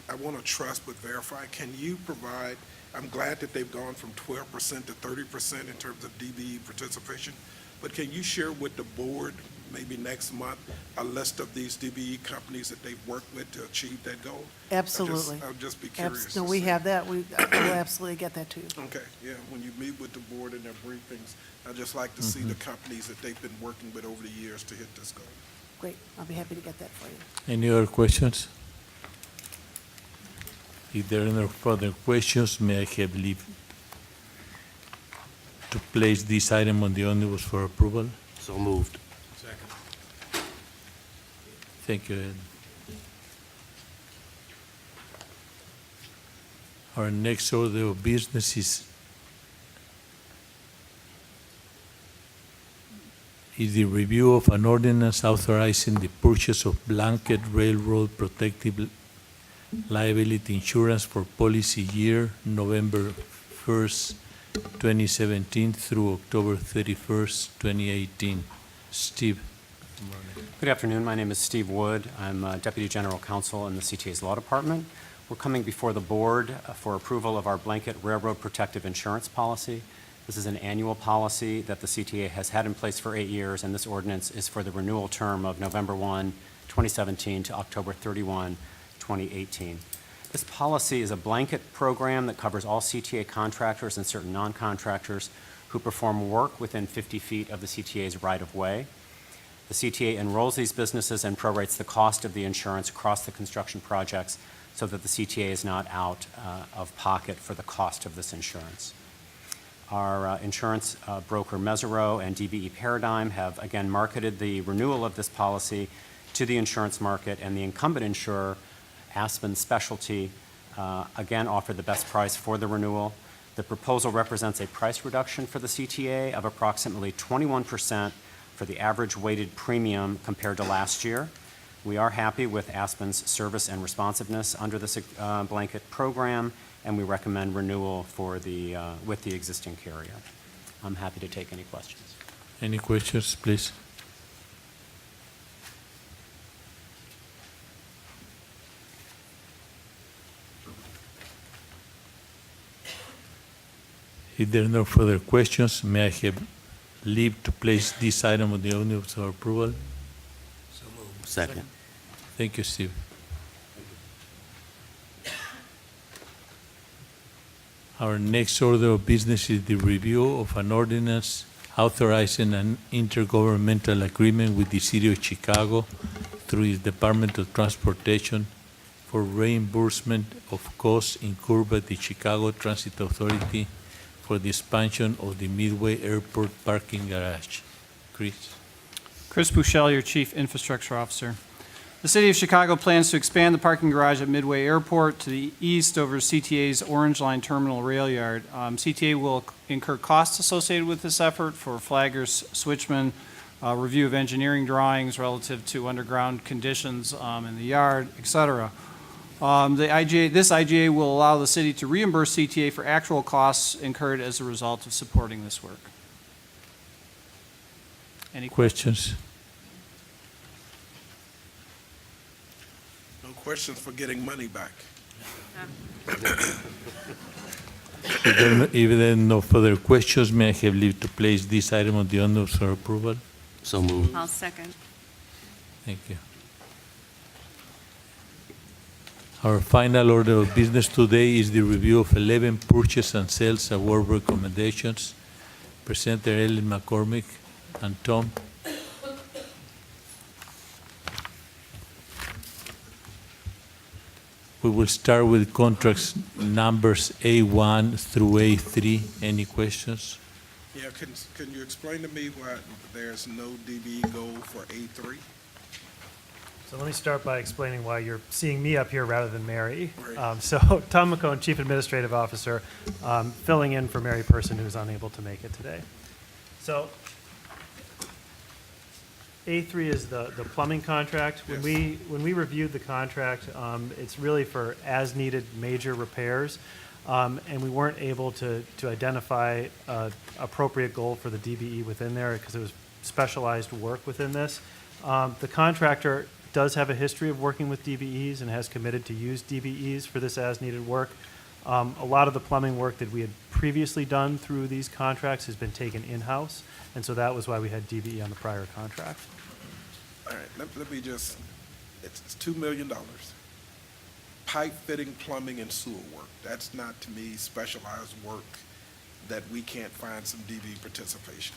I want to trust but verify. Can you provide, I'm glad that they've gone from 12% to 30% in terms of DBE participation, but can you share with the board, maybe next month, a list of these DBE companies that they've worked with to achieve that goal? Absolutely. I'll just be curious. No, to we see. have that. We'll absolutely get that to you. Okay, yeah, when you meet with the board in their briefings, I'd just like to see the companies that they've been working with over the years to hit this goal. Great. I'll be happy to get that for you. Any other questions? If there are no further questions, may I have leave to place this item on the omnibus for approval? So moved. Thank you, Ed. Our next order of business is the review of an ordinance authorizing the purchase of blanket railroad protective liability insurance for policy year November 1st, 2017 through October 31st, 2018. Steve. Good afternoon. My name is Steve Wood. I'm Deputy General Counsel in the CTA's Law Department. We're coming before the board for approval of our blanket railroad protective insurance policy. This is an annual policy that the CTA has had in place for 8 years, and this ordinance is for the renewal term of November 1, 2017 to October 31, 2018. This policy is a blanket program that covers all CTA contractors and certain non-contractors who perform work within 50 feet of the CTA's right-of-way. The CTA enrolls these businesses and prorates the cost of the insurance across the construction projects so that the CTA is not out of pocket for the cost of this insurance. Our insurance broker Mesero and DBE Paradigm have again marketed the renewal of this policy to the insurance market, and the incumbent insurer, Aspen Specialty, again offered the best price for the renewal. The proposal represents a price reduction for the CTA of approximately 21% for the average weighted premium compared to last year. We are happy with Aspen's service and responsiveness under this blanket program, and we recommend renewal for with the existing carrier. I'm happy to take any questions. Any questions, please? If there are no further questions, may I have leave to place this item on the omnibus for approval? Second. Thank you, Steve. Our next order of business is the review of an ordinance authorizing an intergovernmental agreement with the City of Chicago through its Department of Transportation for reimbursement of costs incurred by the Chicago Transit Authority for the expansion of the Midway Airport parking garage. Chris Buchel, your Chief Infrastructure Officer. The City of Chicago plans to expand the parking garage at Midway Airport to the east over CTA's Orange Line Terminal Rail Yard. CTA will incur costs associated with this effort for flaggers, switchmen, review of engineering drawings relative to underground conditions in the yard, et cetera. This IGA will allow the city to reimburse CTA for actual costs incurred as a result of supporting this work. Any Questions? No questions for getting money back. If there are no further questions, may I have leave to place this item on the omnibus for approval? So moved. I'll second. Thank you. Our final order of business today is the review of 11 purchase and sales award recommendations. Presenter Ellen McCormick and Tom. We will start with contracts numbers A1 through A3. Any questions? Yeah, can you explain to me why there's no DB goal for A3? So let me start by explaining why you're seeing me up here rather than Mary. Right. So Tom McCone, Chief Administrative Officer, filling in for Mary Person, who's unable to make it today. So A3 is the plumbing contract. When we reviewed the contract, it's really for as-needed major repairs, and we weren't able to identify appropriate goal for the DBE within there because it was specialized work within this. The contractor does have a history of working with DBEs and has committed to use DBEs for this as-needed work. A lot of the plumbing work that we had previously done through these contracts has been taken in-house, and so that was why we had DBE on the prior contract. All right, let me just, it's $2 million. Pipe fitting, plumbing, and sewer work. That's not, to me, specialized work that we can't find some DB participation.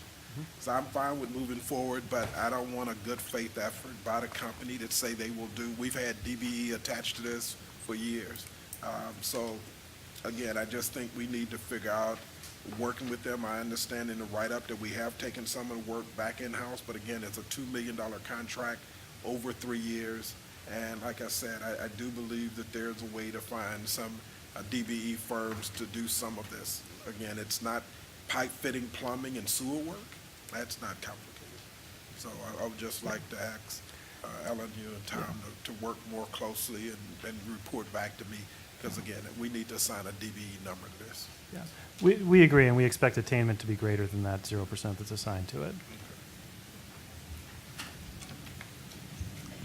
So I'm fine with moving forward, but I don't want a good faith effort by the company that say they will do. We've had DBE attached to this for years. So again, I just think we need to figure out working with them. I understand in the write-up that we have taken some of the work back in-house, but again, it's a $2 million contract over 3 years. And like I said, I do believe that there's a way to find some DBE firms to do some of this. Again, it's not pipe fitting, plumbing, and sewer work. That's not complicated. So I would just like to ask Ellen, you and Tom to work more closely and report back to me, because again, we need to assign a DBE number to this. Yeah. We agree, and we expect attainment to be greater than that 0% that's assigned to it.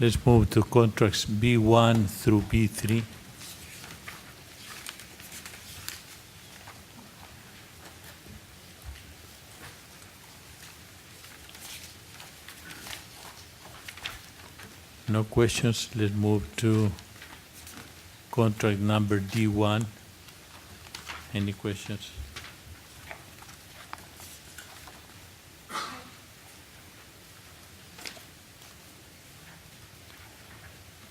Let's move to contracts B1 through B3. No questions. Let's move to contract number D1. Any questions?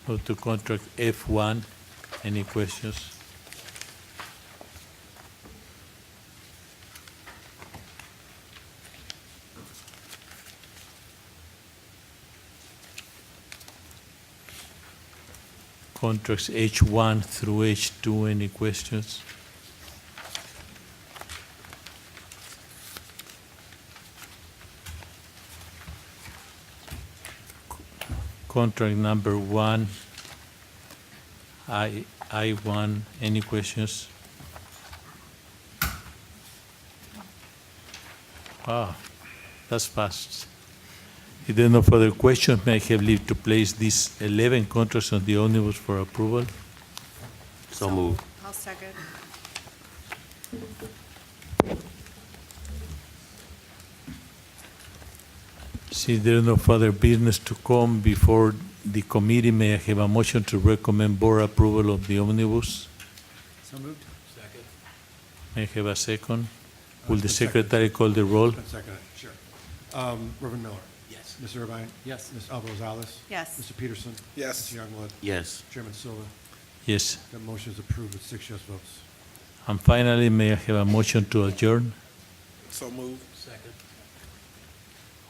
Move to contract F1. Any questions? Contracts H1 through H2. Any questions? Contract number 1, I1, any questions? Wow, that's fast. If there are no further questions, may I have leave to place these 11 contracts on the omnibus for approval? So moved. I'll second. Since there is no further business to come before the committee, may I have a motion to recommend board approval of the omnibus? So moved. Second. May I have a second? Will the Been seconded. secretary call the roll? Second, sure. Reverend Miller. Yes. Ms. Irvine. Yes. Ms. Alba Rosales. Yes. Mr. Peterson. Yes. Mr. Youngblood. Yes. Chairman Silva. Yes. The motion is approved with 6 yes votes. And finally, may I have a motion to adjourn? So moved. Second.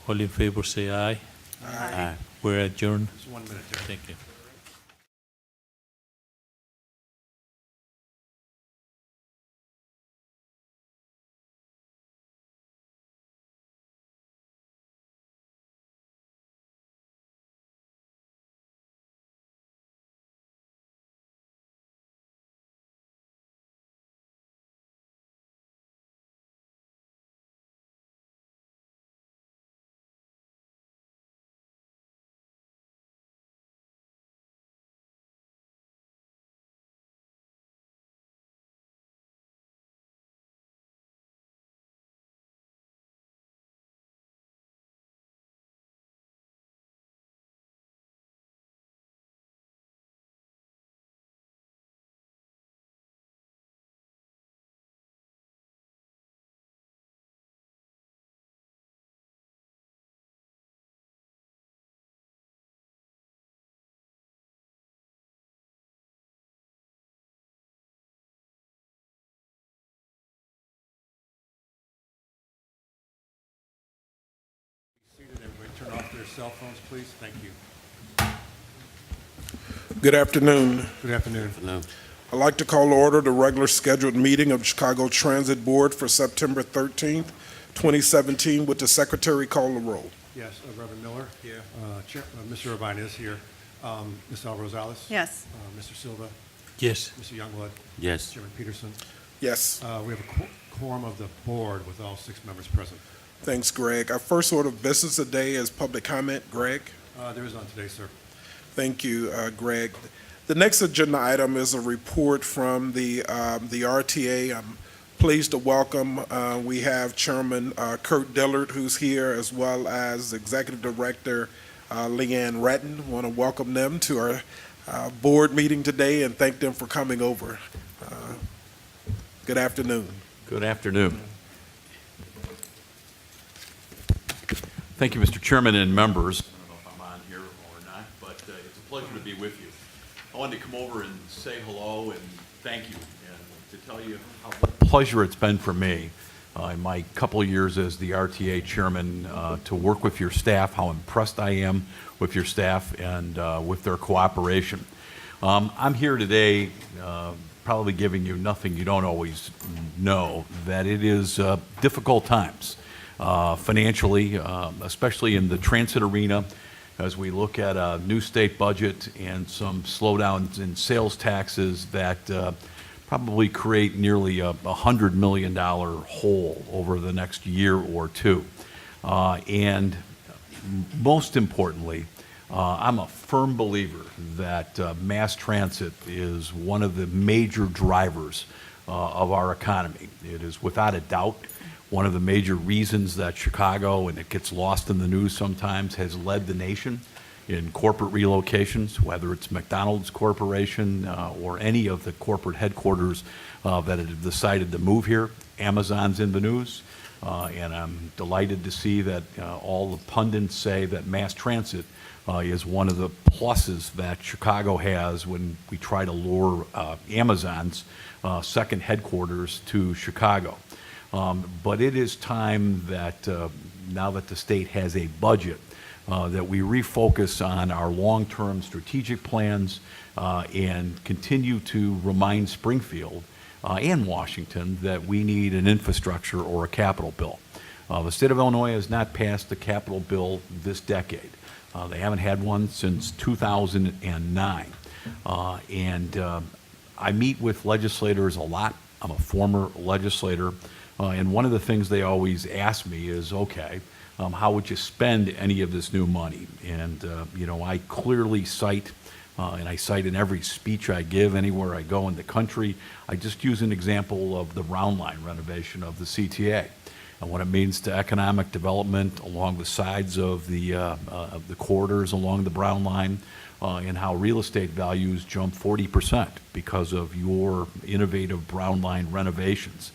All in favor, say aye. Aye. We're adjourned. Just 1 minute there. Thank you. cell phones, please. Thank you. Good afternoon. Good afternoon. No. I'd like to call to order the regular scheduled meeting of Chicago Transit Board for September 13th, 2017. Would the secretary call the roll? Yes, Reverend Miller. Here. Mr. Irvine is here. Ms. Rosales. Yes. Mr. Silva. Yes. Mr. Youngblood. Yes. Chairman Peterson. Yes. We have a quorum of the board with all 6 members present. Thanks, Greg. Our first order of business today is public comment. Greg? There is none today, sir. Thank you, Greg. The next agenda item is a report from the RTA. I'm pleased to welcome, we have Chairman Kurt Dillard, who's here, as well as Executive Director Leanne Ratton. Want to welcome them to our board meeting today and thank them for coming over. Good afternoon. Good afternoon. Thank you, Mr. Chairman and members. I don't know if I'm on here or not, but it's a pleasure to be with you. I wanted to come over and say hello and thank you, and to tell you how pleasure it's been for me in my couple of years as the RTA chairman to work with your staff, how impressed I am with your staff and with their cooperation. I'm here today probably giving you nothing you don't always know, that it is difficult times financially, especially in the transit arena, as we look at a new state budget and some slowdowns in sales taxes that probably create nearly a $100 million hole over the next year or two. And most importantly, I'm a firm believer that mass transit is one of the major drivers of our economy. It is without a doubt one of the major reasons that Chicago, and it gets lost in the news sometimes, has led the nation in corporate relocations, whether it's McDonald's Corporation or any of the corporate headquarters that have decided to move here. Amazon's in the news, and I'm delighted to see that all the pundits say that mass transit is one of the pluses that Chicago has when we try to lure Amazon's second headquarters to Chicago. But it is time that now that the state has a budget, that we refocus on our long-term strategic plans and continue to remind Springfield and Washington that we need an infrastructure or a capital bill. The state of Illinois has not passed a capital bill this decade. They haven't had one since 2009. I meet with legislators a lot. I'm a former legislator. And one of the things they always ask me is, okay, how would you spend any of this new money? And, I clearly cite, and I cite in every speech I give anywhere I go in the country, I just use an example of the Brown Line renovation of the CTA and what it means to economic development along the sides of the corridors along the Brown Line, and how real estate values jump 40% because of your innovative Brown Line renovations.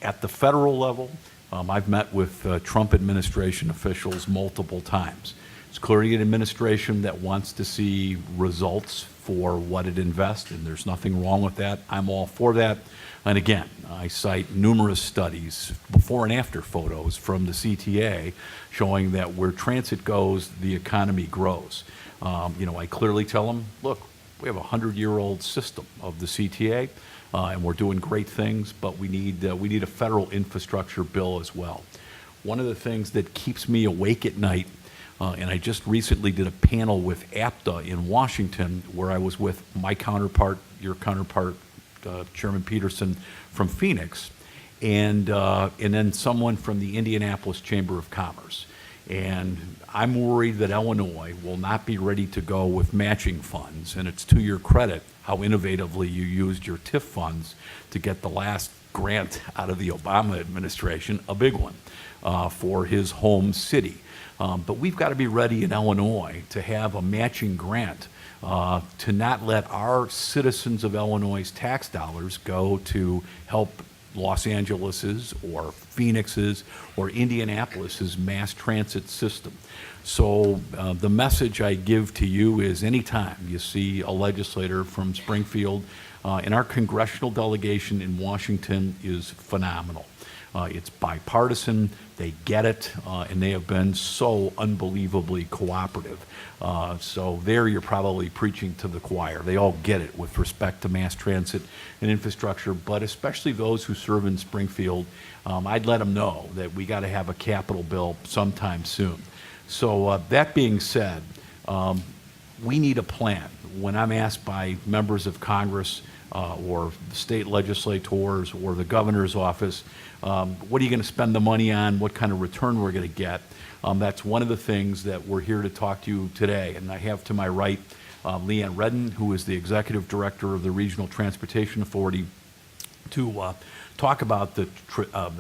At the federal level, I've met with Trump administration officials multiple times. It's clearly an administration that wants to see results for what it invests, and there's nothing wrong with that. I'm all for that. And again, I cite numerous studies, before and after photos from the CTA, showing that where transit goes, the economy grows. I clearly tell them, look, we have a 100-year-old system of the CTA, and we're doing great things, but we need a federal infrastructure bill as well. One of the things that keeps me awake at night, and I just recently did a panel with APTA in Washington, where I was with my counterpart, your counterpart, Chairman Peterson from Phoenix, and then someone from the Indianapolis Chamber of Commerce. And I'm worried that Illinois will not be ready to go with matching funds, and it's to your credit how innovatively you used your TIF funds to get the last grant out of the Obama administration, a big one, for his home city. But we've got to be ready in Illinois to have a matching grant to not let our citizens of Illinois' tax dollars go to help Los Angeles's or Phoenix's or Indianapolis's mass transit system. So the message I give to you is anytime you see a legislator from Springfield And our congressional delegation in Washington is phenomenal. It's bipartisan, they get it, and they have been so unbelievably cooperative. So there you're probably preaching to the choir. They all get it with respect to mass transit and infrastructure, but especially those who serve in Springfield, I'd let them know that we got to have a capital bill sometime soon. So that being said, we need a plan. When I'm asked by members of Congress or the state legislators or the governor's office, what are you going to spend the money on, what kind of return we're going to get, that's one of the things that we're here to talk to you today. And I have to my right Leanne Redden, who is the Executive Director of the Regional Transportation Authority, to talk about the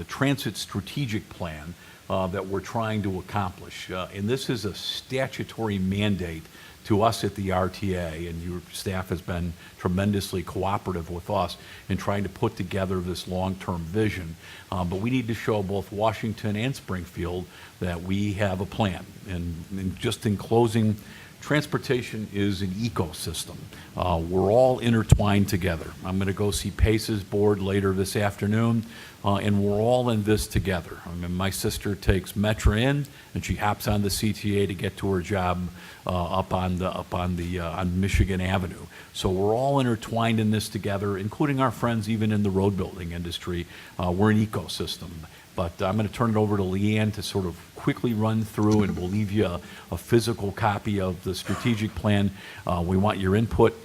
transit strategic plan that we're trying to accomplish. And this is a statutory mandate to us at the RTA, and your staff has been tremendously cooperative with us in trying to put together this long-term vision. But we need to show both Washington and Springfield that we have a plan. And just in closing, transportation is an ecosystem. We're all intertwined together. I'm going to go see PACE's board later this afternoon, and we're all in this together. I mean, my sister takes Metra in, and she hops on the CTA to get to her job on Michigan Avenue. So we're all intertwined in this together, including our friends even in the road building industry. We're an ecosystem. But I'm going to turn it over to Leanne to sort of quickly run through, and we'll leave you a physical copy of the strategic plan. We want your input.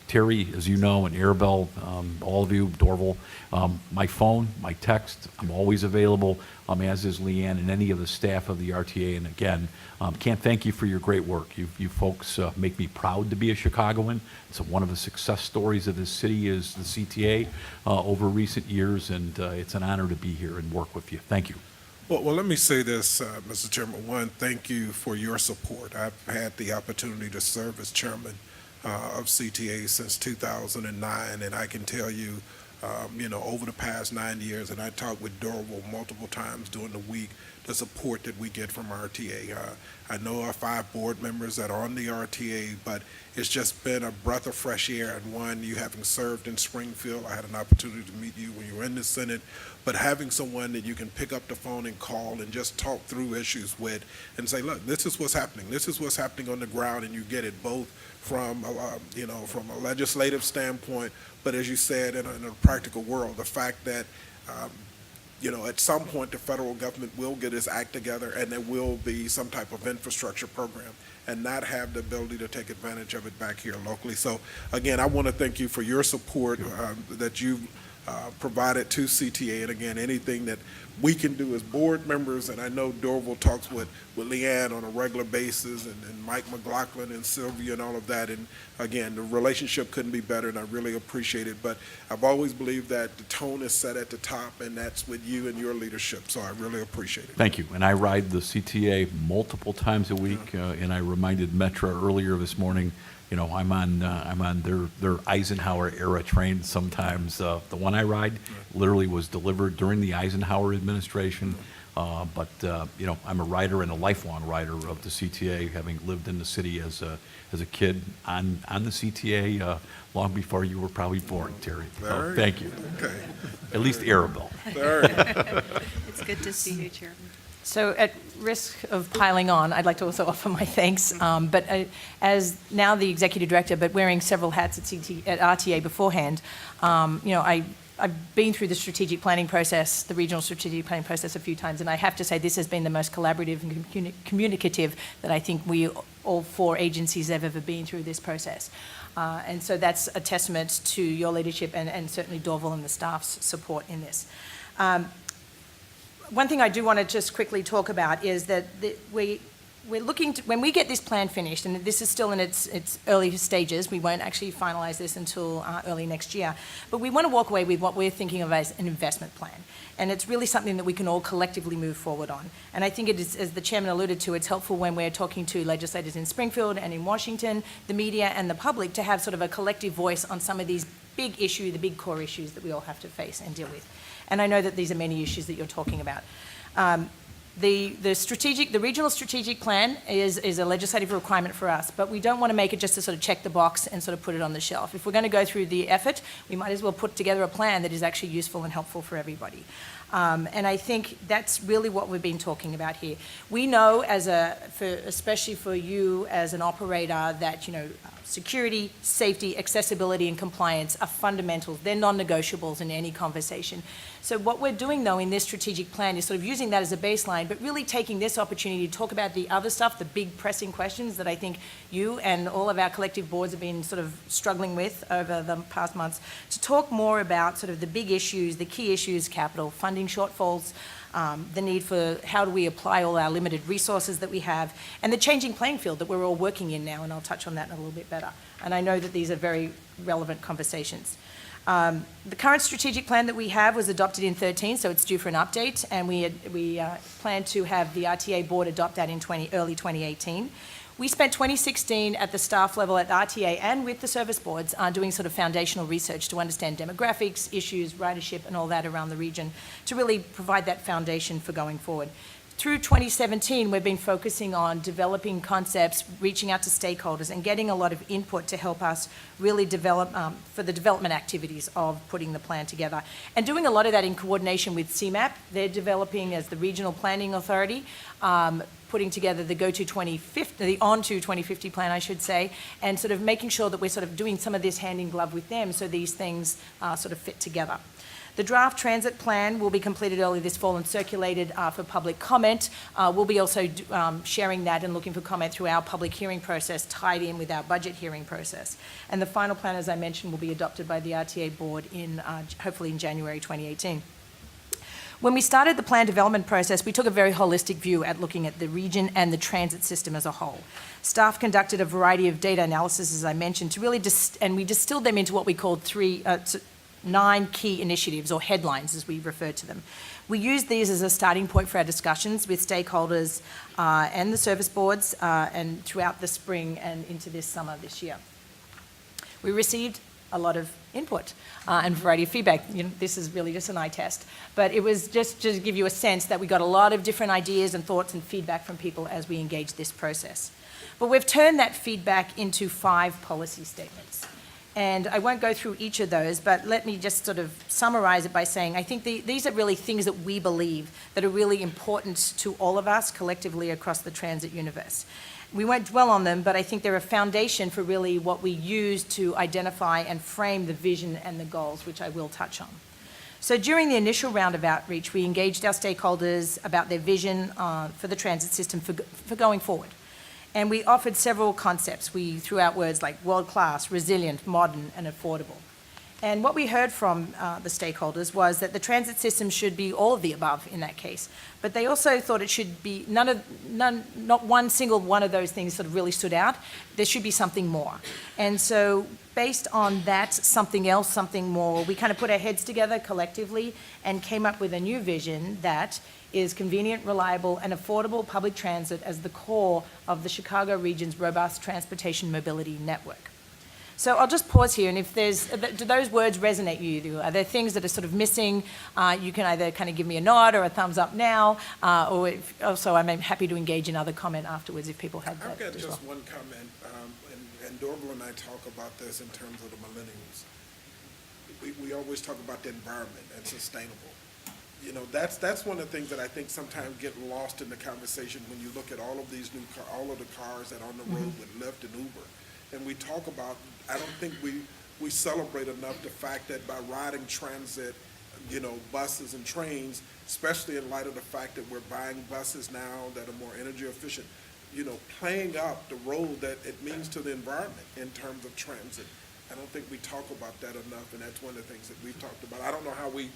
Terry, as you know, and Arabelle, all of you, Dorval, my phone, my text, I'm always available, as is Leanne and any of the staff of the RTA. And again, can't thank you for your great work. You folks make me proud to be a Chicagoan. So one of the success stories of this city is the CTA over recent years, and it's an honor to be here and work with you. Thank you. Well, let me say this, Mr. Chairman. One, thank you for your support. I've had the opportunity to serve as chairman of CTA since 2009, and I can tell you, over the past 9 years, and I talked with Dorval multiple times during the week, the support that we get from RTA. I know our 5 board members that are on the RTA, but it's just been a breath of fresh air. And one, you having served in Springfield, I had an opportunity to meet you when you were in the Senate, but having someone that you can pick up the phone and call and just talk through issues with and say, look, this is what's happening. This is what's happening on the ground, and you get it both from, from a legislative standpoint, but as you said, in a practical world, the fact that, at some point the federal government will get its act together and there will be some type of infrastructure program and not have the ability to take advantage of it back here locally. So again, I want to thank you for your support that you've provided to CTA. And again, anything that we can do as board members, and I know Dorval talks with Leanne on a regular basis, and Mike McLaughlin and Sylvia and all of that. And again, the relationship couldn't be better, and I really appreciate it. But I've always believed that the tone is set at the top, and that's with you and your leadership. So I really appreciate it. Thank you. And I ride the CTA multiple times a week, and I reminded Metra earlier this morning, I'm on their Eisenhower era train sometimes. The one I ride literally was delivered during the Eisenhower administration. But I'm a rider and a lifelong rider of the CTA, having lived in the city as a kid on the CTA long before you were probably born, Terry. So thank you. Okay. At least Arabelle. It's good to see you, Chairman. So at risk of piling on, I'd like to also offer my thanks. But as now the executive director, but wearing several hats at RTA beforehand, I've been through the strategic planning process, the regional strategic planning process a few times, and I have to say this has been the most collaborative and communicative that I think all 4 agencies have ever been through this process. And so that's a testament to your leadership and certainly Dorval and the staff's support in this. One thing I do want to just quickly talk about is that we're looking to, when we get this plan finished, and this is still in its early stages, we won't actually finalize this until early next year, but we want to walk away with what we're thinking of as an investment plan. And it's really something that we can all collectively move forward on. And I think it is, as the chairman alluded to, it's helpful when we're talking to legislators in Springfield and in Washington, the media and the public, to have sort of a collective voice on some of these the big core issues that we all have to face and deal with. And I know that these are many issues that you're talking about. The regional strategic plan is a legislative requirement for us, but we don't want to make it just to sort of check the box and sort of put it on the shelf. If we're going to go through the effort, we might as well put together a plan that is actually useful and helpful for everybody. And I think that's really what we've been talking about here. We know, especially for you as an operator, that security, safety, accessibility, and compliance are fundamentals. They're non-negotiables in any conversation. So what we're doing, though, in this strategic plan is sort of using that as a baseline, but really taking this opportunity to talk about the other stuff, the big pressing questions that I think you and all of our collective boards have been sort of struggling with over the past months, to talk more about sort of the big issues, the key issues, capital funding shortfalls, the need for how do we apply all our limited resources that we have, and the changing playing field that we're all working in now, and I'll touch on that in a little bit better. And I know that these are very relevant conversations. The current strategic plan that we have was adopted in 2013, so it's due for an update, and we plan to have the RTA board adopt that in early 2018. We spent 2016 at the staff level at RTA and with the service boards doing sort of foundational research to understand demographics, issues, ridership, and all that around the region to really provide that foundation for going forward. Through 2017, we've been focusing on developing concepts, reaching out to stakeholders, and getting a lot of input to help us really develop for the development activities of putting the plan together. And doing a lot of that in coordination with CMAP. They're developing as the regional planning authority, putting together the the On-to 2050 plan, I should say, and sort of making sure that we're sort of doing some of this hand in glove with them so these things sort of fit together. The draft transit plan will be completed early this fall and circulated for public comment. We'll be also sharing that and looking for comment through our public hearing process tied in with our budget hearing process. And the final plan, as I mentioned, will be adopted by the RTA board hopefully in January 2018. When we started the plan development process, we took a very holistic view at looking at the region and the transit system as a whole. Staff conducted a variety of data analysis, as I mentioned, to really and we distilled them into what we called 9 key initiatives, or headlines as we refer to them. We used these as a starting point for our discussions with stakeholders and the service boards and throughout the spring and into this summer this year. We received a lot of input and a variety of feedback. This is really just an eye test, but it was just to give you a sense that we got a lot of different ideas and thoughts and feedback from people as we engaged this process. But we've turned that feedback into 5 policy statements. And I won't go through each of those, but let me just sort of summarize it by saying I think these are really things that we believe that are really important to all of us collectively across the transit universe. We won't dwell on them, but I think they're a foundation for really what we use to identify and frame the vision and the goals, which I will touch on. So during the initial round of outreach, we engaged our stakeholders about their vision for the transit system for going forward. And we offered several concepts. We threw out words like world-class, resilient, modern, and affordable. And what we heard from the stakeholders was that the transit system should be all of the above in that case. But they also thought it should be not one single one of those things sort of really stood out. There should be something more. And so based on that something else, something more, we kind of put our heads together collectively and came up with a new vision that is convenient, reliable, and affordable public transit as the core of the Chicago region's robust transportation mobility network. So I'll just pause here, and if do those words resonate with you? Are there things that are sort of missing? You can either kind of give me a nod or a thumbs up now, also I'm happy to engage in other comment afterwards if people have that. I've got as just well. one comment, and Dorval and I talk about this in terms of the millennials. We always talk about the environment and sustainable. That's one of the things that I think sometimes get lost in the conversation when you look at all of these all of the cars that are on the road with Lyft and Uber. And we talk about, I don't think we celebrate enough the fact that by riding transit, buses and trains, especially in light of the fact that we're buying buses now that are more energy efficient, playing up the role that it means to the environment in terms of transit. I don't think we talk about that enough, and that's one of the things that we've talked about. I don't know how we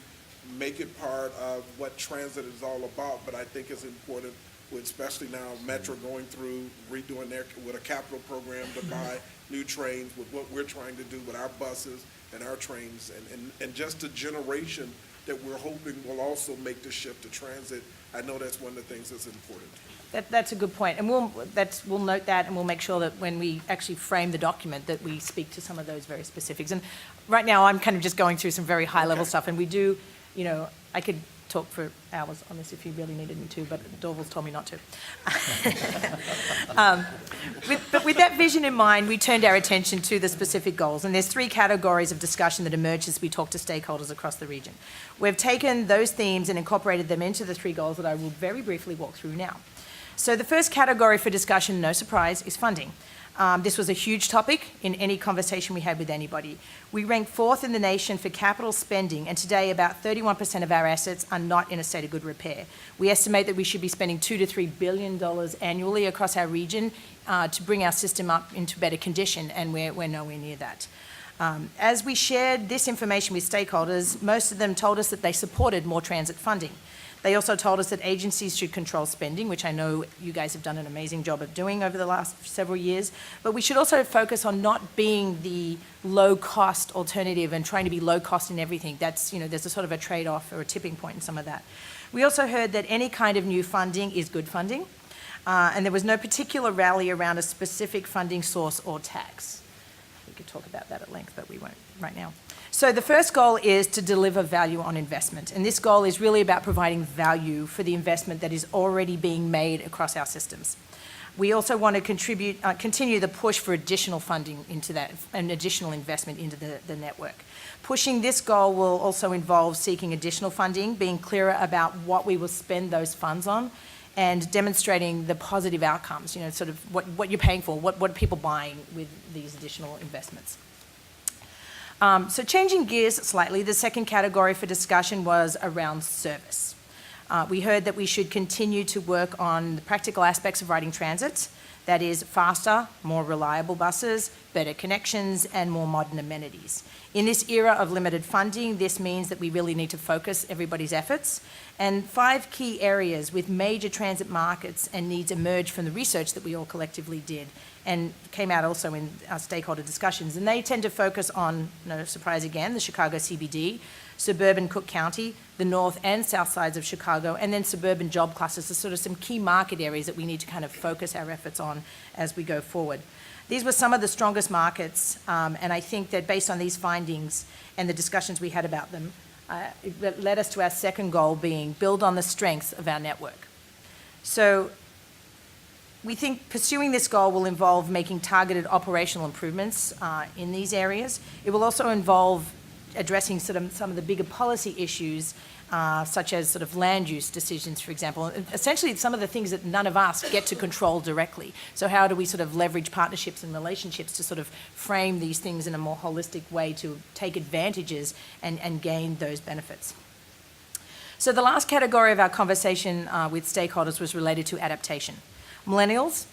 make it part of what transit is all about, but I think it's important, with especially now Metro going through redoing with a capital program to buy new trains, with what we're trying to do with our buses and our trains, and just a generation that we're hoping will also make the shift to transit. I know that's one of the things that's important. That's a good point, and we'll note that, and we'll make sure that when we actually frame the document that we speak to some of those very specifics. And right now, I'm kind of just going through some very high-level stuff, and we do, I could talk for hours on this if you really needed me to, but Dorval's told me not to. But with that vision in mind, we turned our attention to the specific goals, and there's 3 categories of discussion that emerged as we talk to stakeholders across the region. We've taken those themes and incorporated them into the 3 goals that I will very briefly walk through now. So the first category for discussion, no surprise, is funding. This was a huge topic in any conversation we had with anybody. We rank 4th in the nation for capital spending, and today about 31% of our assets are not in a state of good repair. We estimate that we should be spending $2 to $3 billion annually across our region to bring our system up into better condition, and we're nowhere near that. As we shared this information with stakeholders, most of them told us that they supported more transit funding. They also told us that agencies should control spending, which I know you guys have done an amazing job of doing over the last several years, but we should also focus on not being the low-cost alternative and trying to be low-cost in everything. That's, there's a sort of a trade-off or a tipping point in some of that. We also heard that any kind of new funding is good funding, and there was no particular rally around a specific funding source or tax. We could talk about that at length, but we won't right now. So the first goal is to deliver value on investment, and this goal is really about providing value for the investment that is already being made across our systems. We also want to continue the push for additional funding into that and additional investment into the network. Pushing this goal will also involve seeking additional funding, being clearer about what we will spend those funds on, and demonstrating the positive outcomes, sort of what you're paying for, what are people buying with these additional investments. So changing gears slightly, the second category for discussion was around service. We heard that we should continue to work on the practical aspects of riding transit, that is faster, more reliable buses, better connections, and more modern amenities. In this era of limited funding, this means that we really need to focus everybody's efforts, and 5 key areas with major transit markets and needs emerged from the research that we all collectively did and came out also in our stakeholder discussions. And they tend to focus on, no surprise again, the Chicago CBD, suburban Cook County, the north and south sides of Chicago, and then suburban job clusters are sort of some key market areas that we need to kind of focus our efforts on as we go forward. These were some of the strongest markets, and I think that based on these findings and the discussions we had about them, it led us to our second goal being build on the strengths of our network. So we think pursuing this goal will involve making targeted operational improvements in these areas. It will also involve addressing sort of some of the bigger policy issues, such as sort of land use decisions, for example. Essentially, some of the things that none of us get to control directly. So how do we sort of leverage partnerships and relationships to sort of frame these things in a more holistic way to take advantages and gain those benefits? So the last category of our conversation with stakeholders was related to adaptation. Millennials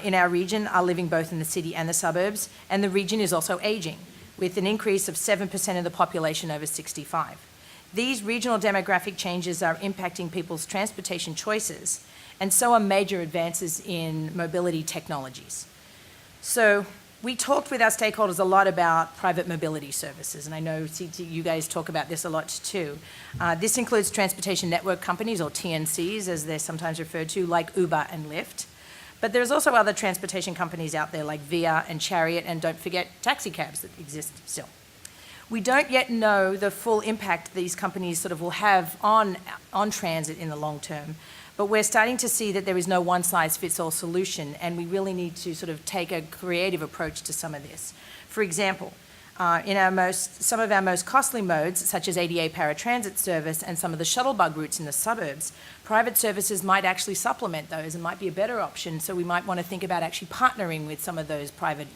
in our region are living both in the city and the suburbs, and the region is also aging, with an increase of 7% of the population over 65. These regional demographic changes are impacting people's transportation choices, and so are major advances in mobility technologies. So we talked with our stakeholders a lot about private mobility services, and I know you guys talk about this a lot too. This includes transportation network companies, or TNCs as they're sometimes referred to, like Uber and Lyft. But there's also other transportation companies out there like Via and Chariot, and don't forget taxi cabs that exist still. We don't yet know the full impact these companies sort of will have on transit in the long term, but we're starting to see that there is no one-size-fits-all solution, and we really need to sort of take a creative approach to some of this. For example, in some of our most costly modes, such as ADA paratransit service and some of the shuttle bug routes in the suburbs, private services might actually supplement those and might be a better option, so we might want to think about actually partnering with some of those private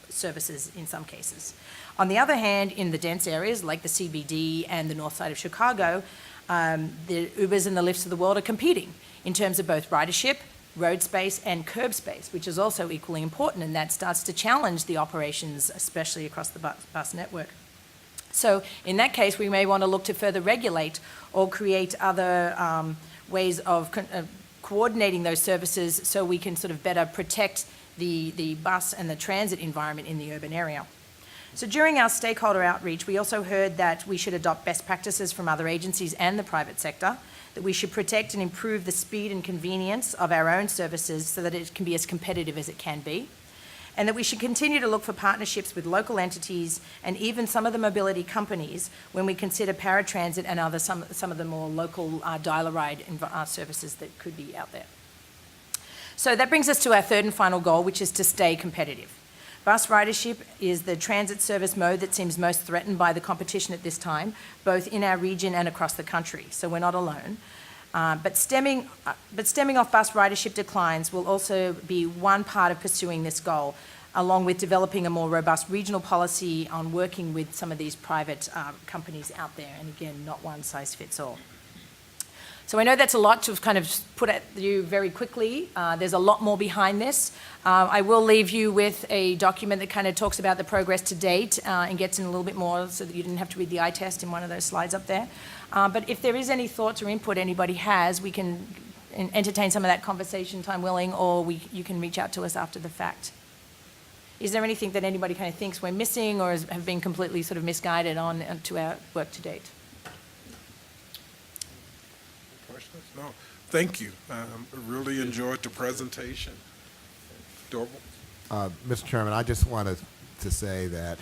services in some cases. On the other hand, in the dense areas like the CBD and the north side of Chicago, the Ubers and the Lyfts of the world are competing in terms of both ridership, road space, and curb space, which is also equally important, and that starts to challenge the operations, especially across the bus network. So in that case, we may want to look to further regulate or create other ways of coordinating those services so we can sort of better protect the bus and the transit environment in the urban area. So during our stakeholder outreach, we also heard that we should adopt best practices from other agencies and the private sector, that we should protect and improve the speed and convenience of our own services so that it can be as competitive as it can be, and that we should continue to look for partnerships with local entities and even some of the mobility companies when we consider paratransit and some of the more local dial-a-ride services that could be out there. So that brings us to our third and final goal, which is to stay competitive. Bus ridership is the transit service mode that seems most threatened by the competition at this time, both in our region and across the country, so we're not alone. But stemming off bus ridership declines will also be one part of pursuing this goal, along with developing a more robust regional policy on working with some of these private companies out there, and again, not one size fits all. So I know that's a lot to kind of put at you very quickly. There's a lot more behind this. I will leave you with a document that kind of talks about the progress to date and gets in a little bit more so that you didn't have to read the eye test in one of those slides up there. But if there is any thoughts or input anybody has, we can entertain some of that conversation, time willing, or you can reach out to us after the fact. Is there anything that anybody kind of thinks we're missing or have been completely sort of misguided on to our work to date? Questions? No. Thank you. Really enjoyed the presentation. Dorval? Mr. Chairman, I just wanted to say that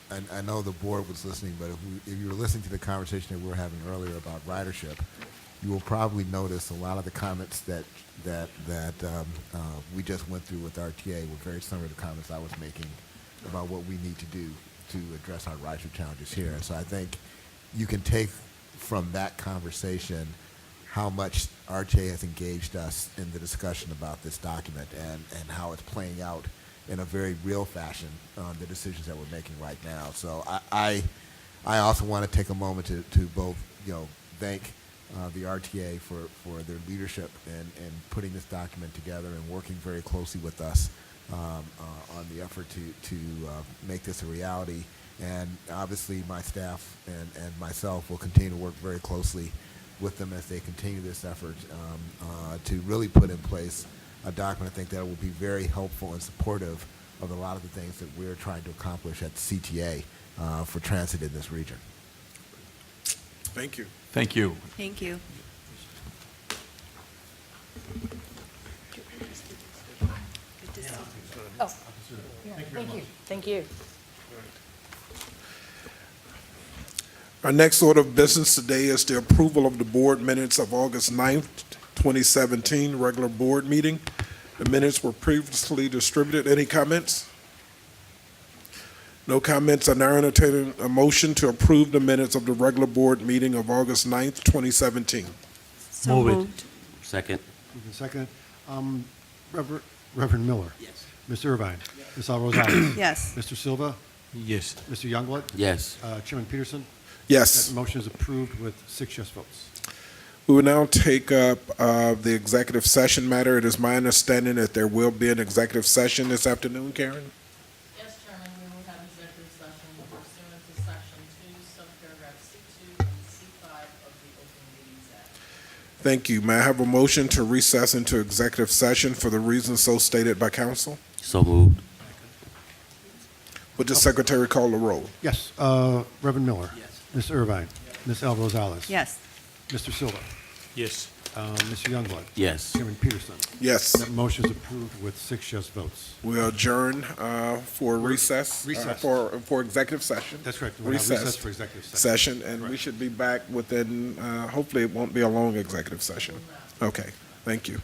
and I know the board was listening, but if you were listening to the conversation that we were having earlier about ridership, you will probably notice a lot of the comments that we just went through with RTA were very similar to the comments I was making about what we need to do to address our ridership challenges here. And so I think you can take from that conversation how much RTA has engaged us in the discussion about this document and how it's playing out in a very real fashion on the decisions that we're making right now. So I also want to take a moment to both thank the RTA for their leadership in putting this document together and working very closely with us on the effort to make this a reality. And obviously my staff and myself will continue to work very closely with them as they continue this effort to really put in place a document I think that will be very helpful and supportive of a lot of the things that we're trying to accomplish at CTA for transit in this region. Thank you. Thank you. Thank you. Oh, thank you. Thank you. Our next order of business today is the approval of the board minutes of August 9th, 2017, regular board meeting. The minutes were previously distributed. Any comments? No comments. I now entertain a motion to approve the minutes of the regular board meeting of August 9th, 2017. So Move it. moved. Second. Moved and seconded. Reverend Miller. Yes. Ms. Irvine. Ms. Alvarez. Yes. Mr. Silva. Yes. Mr. Youngblood. Yes. Chairman Peterson. Yes. That motion is approved with 6 yes votes. We will now take up the executive session matter. It is my understanding that there will be an executive session this afternoon, Karen? Yes, Chairman, we will have executive session pursuant to Section 2, subparagraph C2 and C5 of the Open Meetings Act. Thank you. May I have a motion to recess into executive session for the reasons so stated by council? So moved. Would the secretary call the roll? Yes. Reverend Miller. Yes. Ms. Irvine. Ms. Alvarez. Yes. Mr. Silva. Yes. Mr. Youngblood. Yes. Chairman Peterson. Yes. That motion is approved with 6 yes votes. We adjourn for recess. Recess. For executive session. That's correct. We're now recessed for executive Session, and we should be back within, hopefully it won't be a long executive session. Okay, thank you.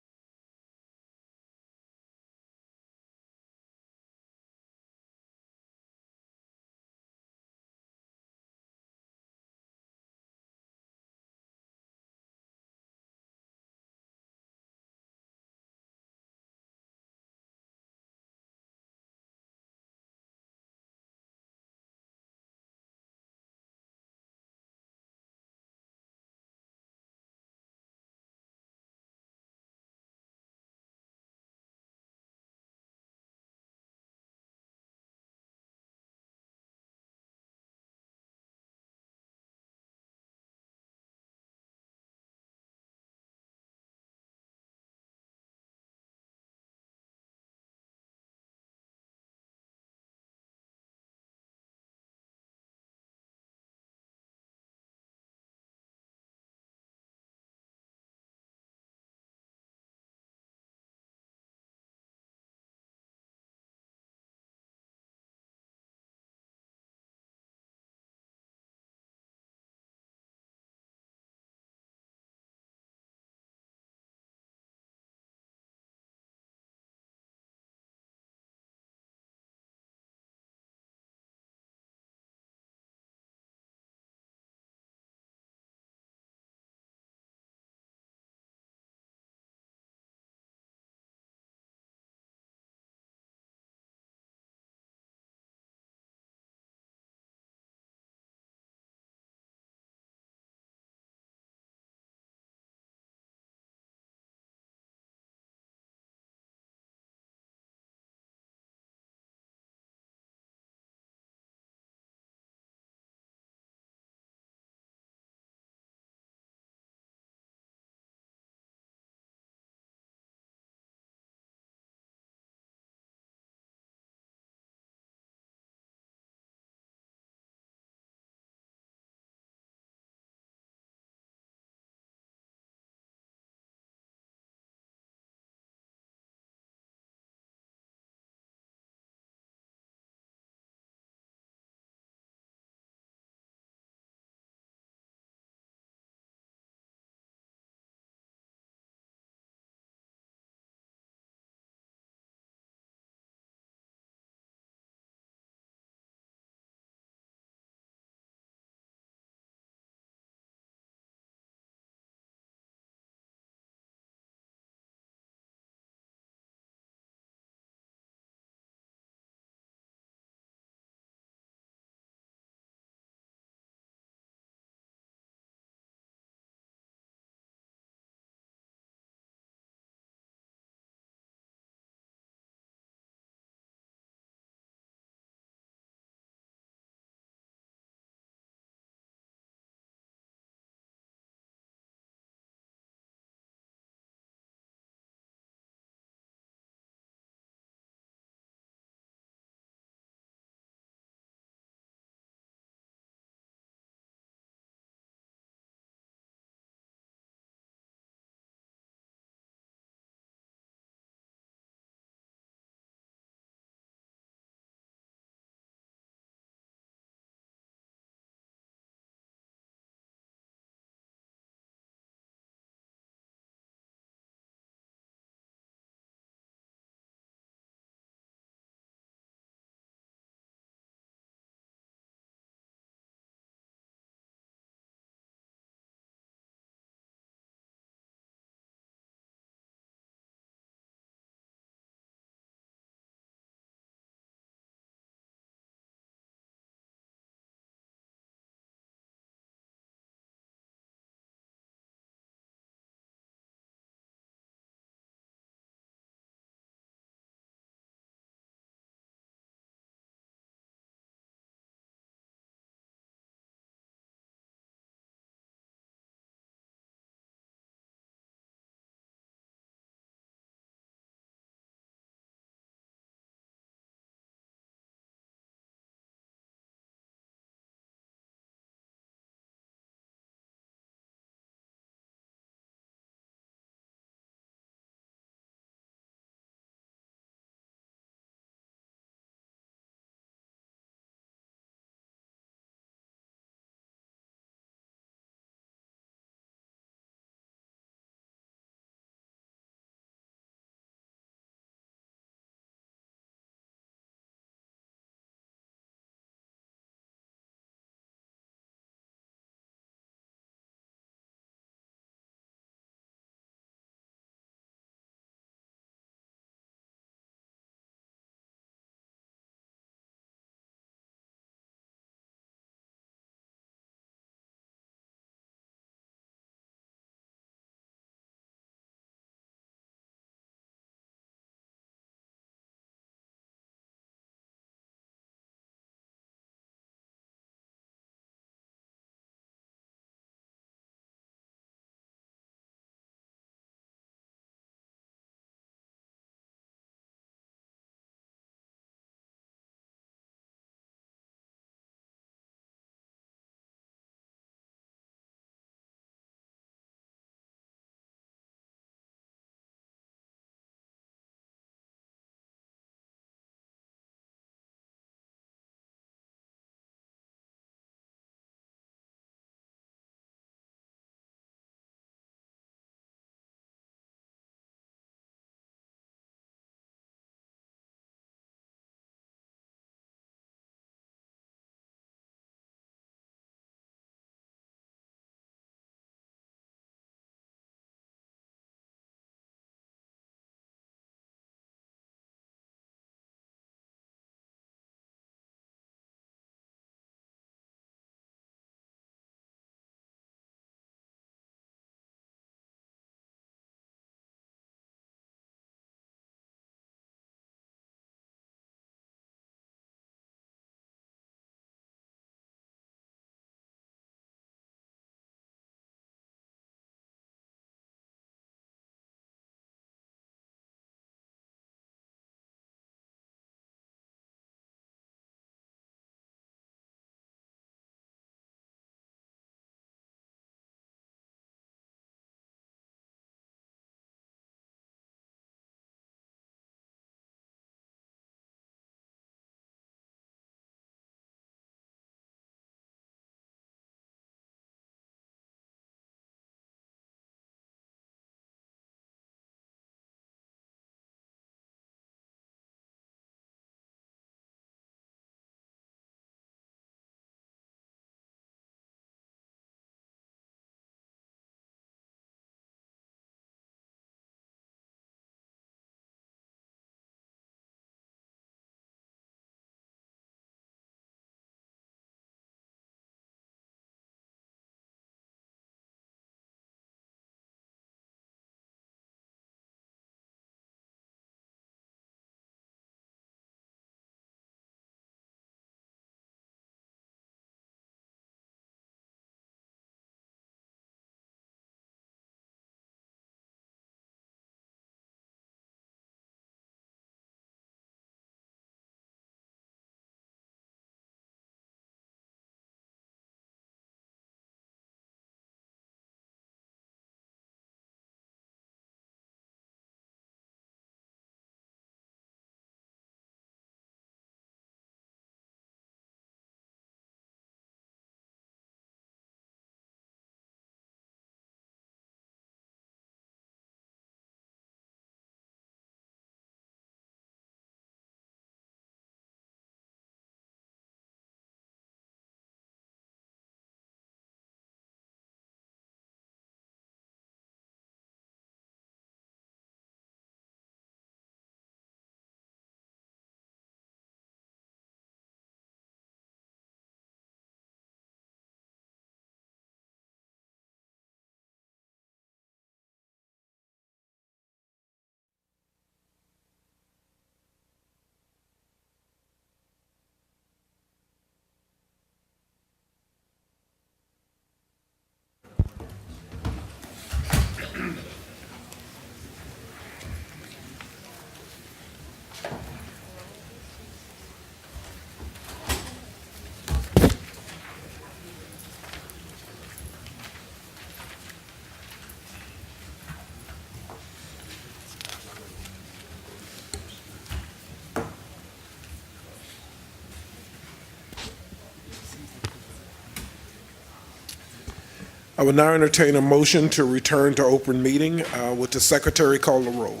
I will now entertain a motion to return to open meeting. Would the secretary call the roll?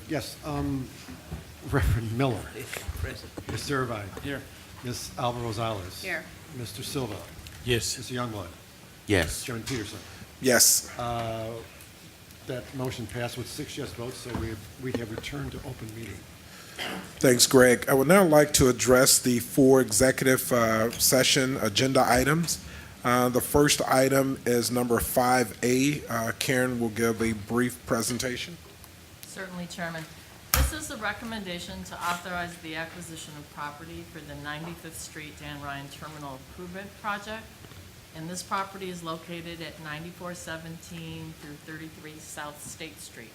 Yes, Reverend Miller. Present. Mr. Irvine. Here. Ms. Alva Rosales. Here. Mr. Silva. Yes. Mr. Youngblood. Yes. Chairman Peterson. Yes. That motion passed with 6 yes votes, so we have returned to open meeting. Thanks, Greg. I would now like to address the 4 executive session agenda items. The first item is number 5A. Karen will give a brief presentation. Certainly, Chairman. This is a recommendation to authorize the acquisition of property for the 95th Street Dan Ryan Terminal Improvement Project. And this property is located at 9417 through 33 South State Street.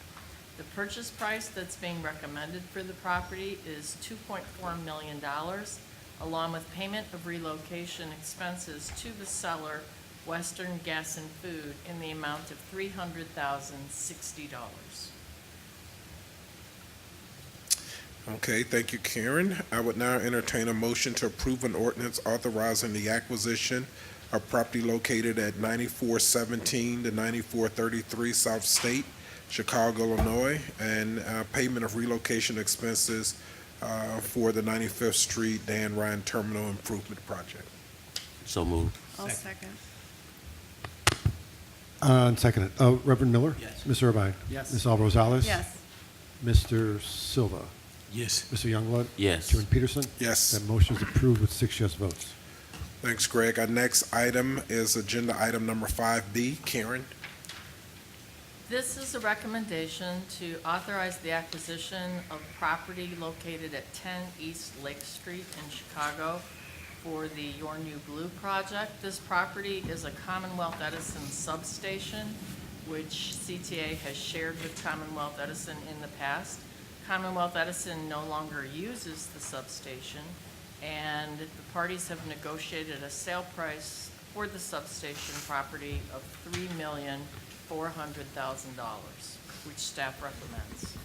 The purchase price that's being recommended for the property is $2.4 million, along with payment of relocation expenses to the seller, Western Gas and Food, in the amount of $300,060. Okay, thank you, Karen. I would now entertain a motion to approve an ordinance authorizing the acquisition of property located at 9417 to 9433 South State, Chicago, Illinois, and payment of relocation expenses for the 95th Street Dan Ryan Terminal Improvement Project. So moved. I'll second. Seconded. Reverend Miller? Yes. Mr. Irvine? Yes. Ms. Alva Rosales? Yes. Mr. Silva? Yes. Mr. Youngblood? Yes. Chairman Peterson? Yes. That motion is approved with 6 yes votes. Thanks, Greg. Our next item is agenda item number 5B. Karen? This is a recommendation to authorize the acquisition of property located at 10 East Lake Street in Chicago for the Your New Blue project. This property is a Commonwealth Edison substation, which CTA has shared with Commonwealth Edison in the past. Commonwealth Edison no longer uses the substation, and the parties have negotiated a sale price for the substation property of $3,400,000, which staff recommends.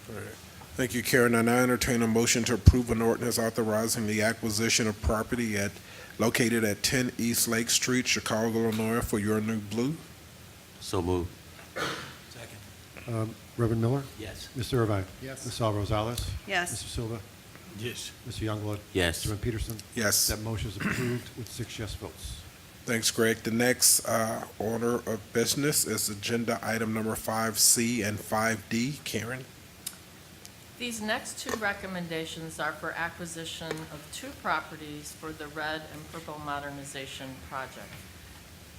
All right. Thank you, Karen. I now entertain a motion to approve an ordinance authorizing the acquisition of property located at 10 East Lake Street, Chicago, Illinois, for Your New Blue. So moved. Second. Reverend Miller? Yes. Mr. Irvine? Yes. Ms. Alva Rosales? Yes. Mr. Silva? Yes. Mr. Youngblood? Yes. Chairman Peterson? Yes. That motion is approved with 6 yes votes. Thanks, Greg. The next order of business is agenda item number 5C and 5D. Karen? These next 2 recommendations are for acquisition of 2 properties for the Red and Purple Modernization Project,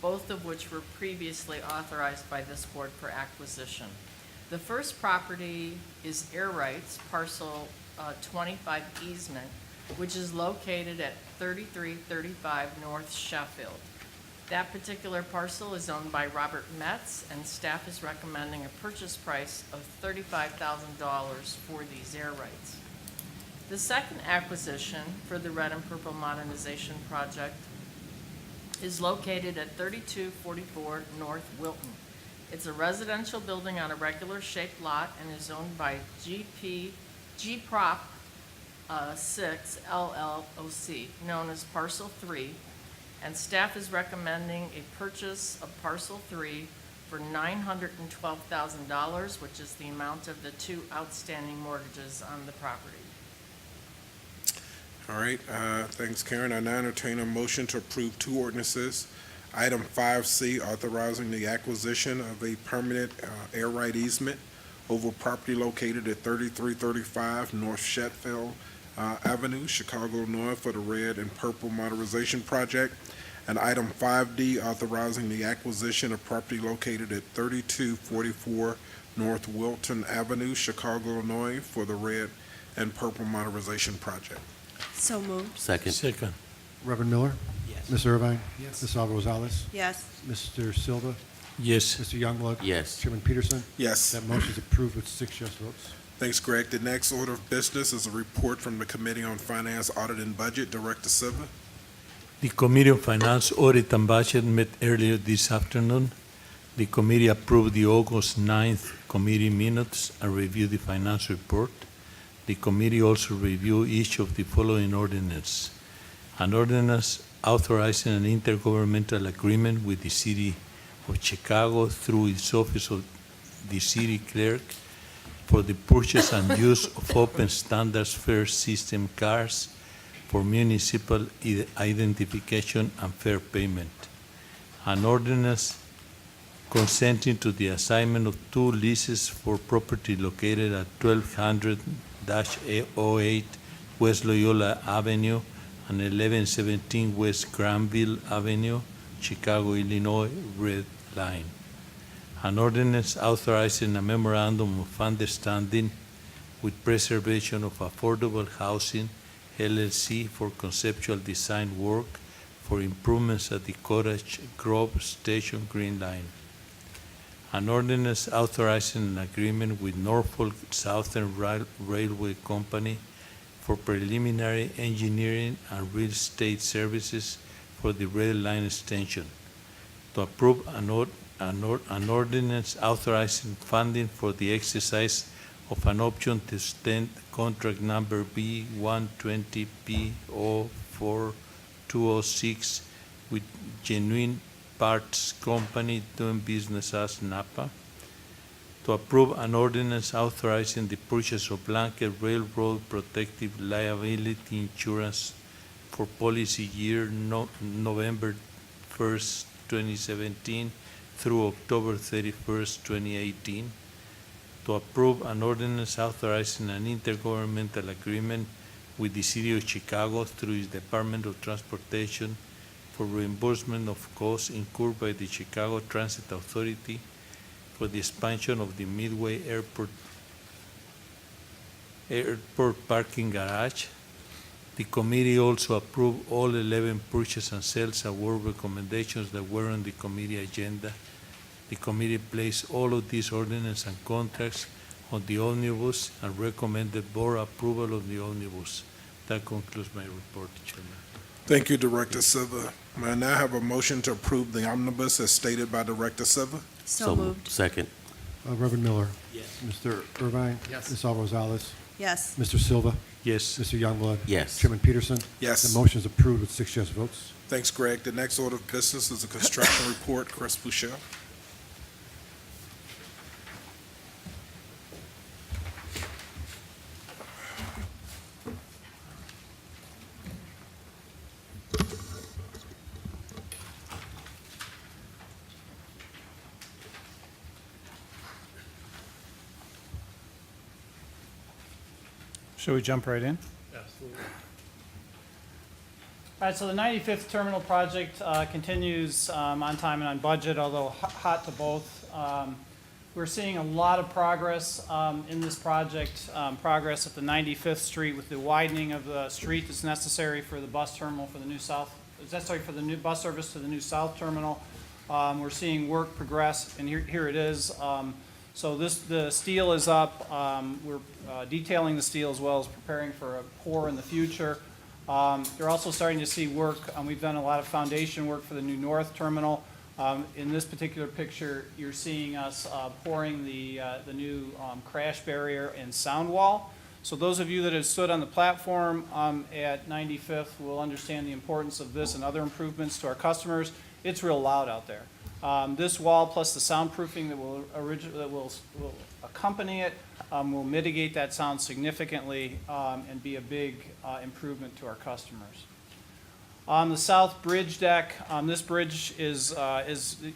both of which were previously authorized by this board for acquisition. The first property is Air Rights, parcel 25 easement, which is located at 3335 North Sheffield. That particular parcel is owned by Robert Metz, and staff is recommending a purchase price of $35,000 for these air rights. The second acquisition for the Red and Purple Modernization Project is located at 3244 North Wilton. It's a residential building on a regular shaped lot and is owned by G-Prop 6 LLOC, known as Parcel 3, and staff is recommending a purchase of Parcel 3 for $912,000, which is the amount of the 2 outstanding mortgages on the property. All right, thanks, Karen. I now entertain a motion to approve 2 ordinances. Item 5C, authorizing the acquisition of a permanent air right easement over property located at 3335 North Sheffield Avenue, Chicago, Illinois, for the Red and Purple Modernization Project. And item 5D, authorizing the acquisition of property located at 3244 North Wilton Avenue, Chicago, Illinois, for the Red and Purple Modernization Project. So moved. Second. Second. Reverend Miller? Yes. Mr. Irvine? Yes. Ms. Alva Rosales? Yes. Mr. Silva? Yes. Mr. Youngblood? Yes. Chairman Peterson? Yes. That motion is approved with 6 yes votes. Thanks, Greg. The next order of business is a report from the Committee on Finance, Audit, and Budget. Director Silva. The Committee on Finance, Audit, and Budget met earlier this afternoon. The committee approved the August 9th committee minutes and reviewed the finance report. The committee also reviewed each of the following ordinances. An ordinance authorizing an intergovernmental agreement with the City of Chicago through its Office of the City Clerk for the purchase and use of open standards fare system cards for municipal identification and fare payment. An ordinance consenting to the assignment of 2 leases for property located at 1200-08 West Loyola Avenue and 1117 West Granville Avenue, Chicago, Illinois, red line. An ordinance authorizing a memorandum of understanding with Preservation of Affordable Housing, LLC, for conceptual design work for improvements at the Cottage Grove Station Green Line. An ordinance authorizing an agreement with Norfolk Southern Railway Company for preliminary engineering and real estate services for the rail line extension. To approve an ordinance authorizing funding for the exercise of an option to extend contract number B120P04206 with Genuine Parts Company doing business as Napa. To approve an ordinance authorizing the purchase of blanket railroad protective liability insurance for policy year November 1st, 2017 through October 31st, 2018. To approve an ordinance authorizing an intergovernmental agreement with the City of Chicago through its Department of Transportation for reimbursement of costs incurred by the Chicago Transit Authority for the expansion of the Midway Airport parking garage. The committee also approved all 11 purchase and sales award recommendations that were on the committee agenda. The committee placed all of these ordinances and contracts on the omnibus and recommended board approval of the omnibus. That concludes my report, Chairman. Thank you, Director Silva. May I now have a motion to approve the omnibus as stated by Director Silva? So moved. Second. Reverend Miller. Yes. Mr. Irvine. Yes. Ms. Alvarez Rosales. Yes. Mr. Silva. Yes. Mr. Youngblood. Yes. Chairman Peterson. Yes. The motion is approved with 6 yes votes. Thanks, Greg. The next order of business is a construction report. Chris Bouchel. Shall we jump right in? All right, so the 95th terminal project continues on time and on budget, although hot to both. We're seeing a lot of progress in this project, progress at the 95th Street with the widening of the street that's necessary for the bus terminal for the new south, it's necessary for the new bus service to the new south terminal. We're seeing work progress, and here it is. So the steel is up. We're detailing the steel as well as preparing for a pour in the future. You're also starting to see work. We've done a lot of foundation work for the new north terminal. In this particular picture, you're seeing us pouring the new crash barrier and sound wall. So those of you that have stood on the platform at 95th will understand the importance of this and other improvements to our customers. It's real loud out there. This wall plus the soundproofing that will accompany it will mitigate that sound significantly and be a big improvement to our customers. On the south bridge deck, this bridge is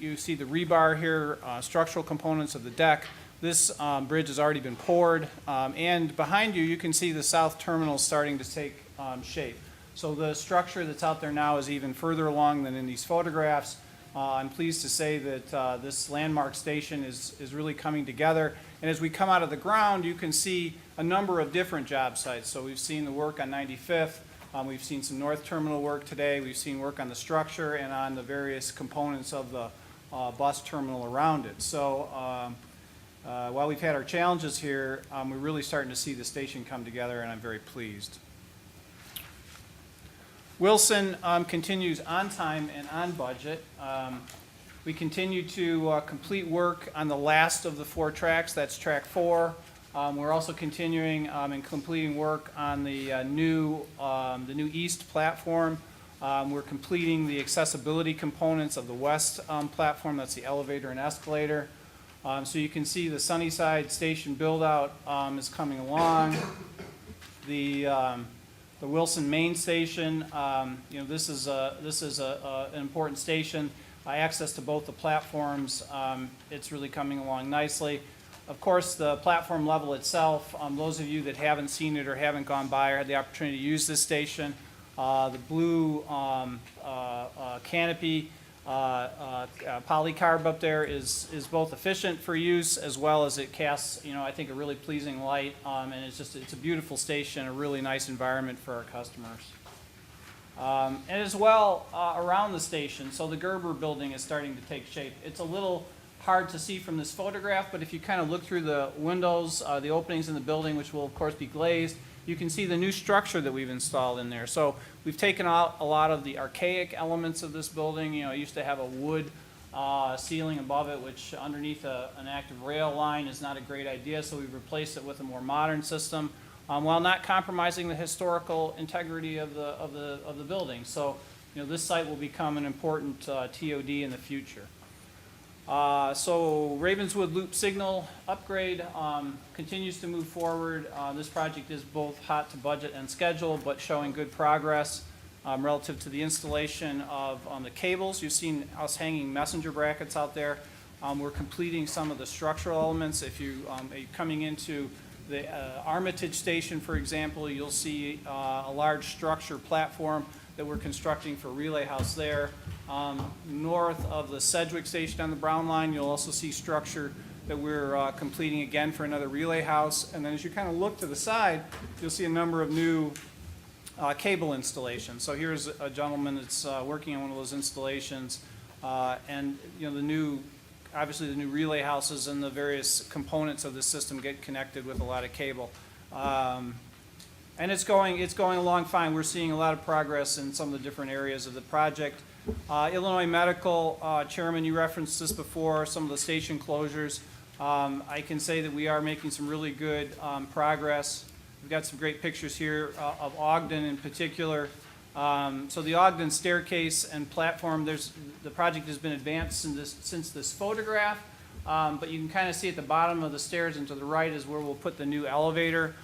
you see the rebar here, structural components of the deck. This bridge has already been poured, and behind you, you can see the south terminal starting to take shape. So the structure that's out there now is even further along than in these photographs. I'm pleased to say that this landmark station is really coming together. And as we come out of the ground, you can see a number of different job sites. So we've seen the work on 95th. We've seen some north terminal work today. We've seen work on the structure and on the various components of the bus terminal around it. So while we've had our challenges here, we're really starting to see the station come together, and I'm very pleased. Wilson continues on time and on budget. We continue to complete work on the last of the 4 tracks. That's track 4. We're also continuing and completing work on the new east platform. We're completing the accessibility components of the west platform, that's the elevator and escalator. So you can see the Sunnyside Station build-out is coming along. The Wilson Main Station, this is an important station. Access to both the platforms, it's really coming along nicely. Of course, the platform level itself, those of you that haven't seen it or haven't gone by or had the opportunity to use this station, the blue canopy polycarb up there is both efficient for use as well as it casts, I think, a really pleasing light, and it's a beautiful station, a really nice environment for our customers. And as well, around the station, so the Gerber building is starting to take shape. It's a little hard to see from this photograph, but if you kind of look through the windows, the openings in the building, which will of course be glazed, you can see the new structure that we've installed in there. So we've taken out a lot of the archaic elements of this building. It used to have a wood ceiling above it, which underneath an active rail line is not a great idea, so we've replaced it with a more modern system, while not compromising the historical integrity of the building. So, this site will become an important TOD in the future. So Ravenswood Loop Signal upgrade continues to move forward. This project is both hot to budget and schedule, but showing good progress relative to the installation of the cables. You've seen us hanging messenger brackets out there. We're completing some of the structural elements. If you are coming into the Armitage Station, for example, you'll see a large structure platform that we're constructing for Relay House there. North of the Sedgwick Station on the Brown Line, you'll also see structure that we're completing again for another Relay House. And then as you kind of look to the side, you'll see a number of new cable installations. So here's a gentleman that's working on one of those installations. And obviously the new relay houses and the various components of the system get connected with a lot of cable. And it's going along fine. We're seeing a lot of progress in some of the different areas of the project. Illinois Medical, Chairman, you referenced this before, some of the station closures. I can say that we are making some really good progress. We've got some great pictures here of Ogden in particular. So the Ogden staircase and platform, the project has been advanced since this photograph, but you can kind of see at the bottom of the stairs and to the right is where we'll put the new elevator.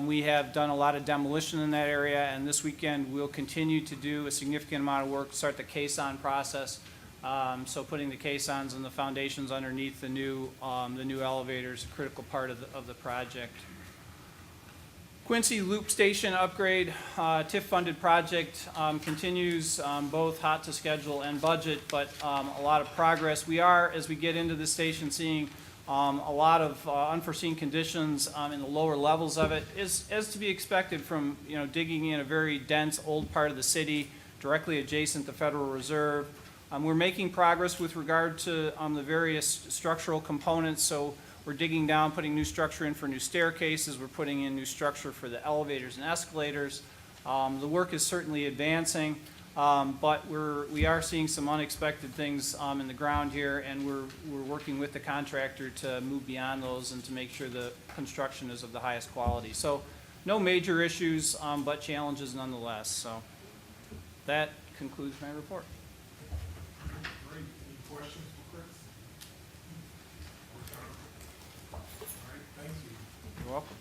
We have done a lot of demolition in that area, and this weekend we'll continue to do a significant amount of work, start the caisson process. So putting the caissons and the foundations underneath the new elevator is a critical part of the project. Quincy Loop Station upgrade, TIF-funded project, continues, both hot to schedule and budget, but a lot of progress. We are, as we get into this station, seeing a lot of unforeseen conditions in the lower levels of it, as to be expected from digging in a very dense old part of the city, directly adjacent to Federal Reserve. We're making progress with regard to the various structural components. So we're digging down, putting new structure in for new staircases. We're putting in new structure for the elevators and escalators. The work is certainly advancing, but we are seeing some unexpected things in the ground here, and we're working with the contractor to move beyond those and to make sure the construction is of the highest quality. So no major issues, but challenges nonetheless. So that concludes my report. Great. Any questions for Chris? All right, thank you. You're welcome.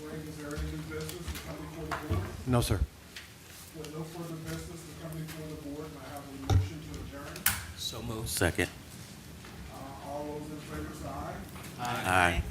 Greg, is there any new business to come before the board? No, sir. With no further business to come before the board, may I have a motion to adjourn? So moved. Second. All those in favor say aye. Aye.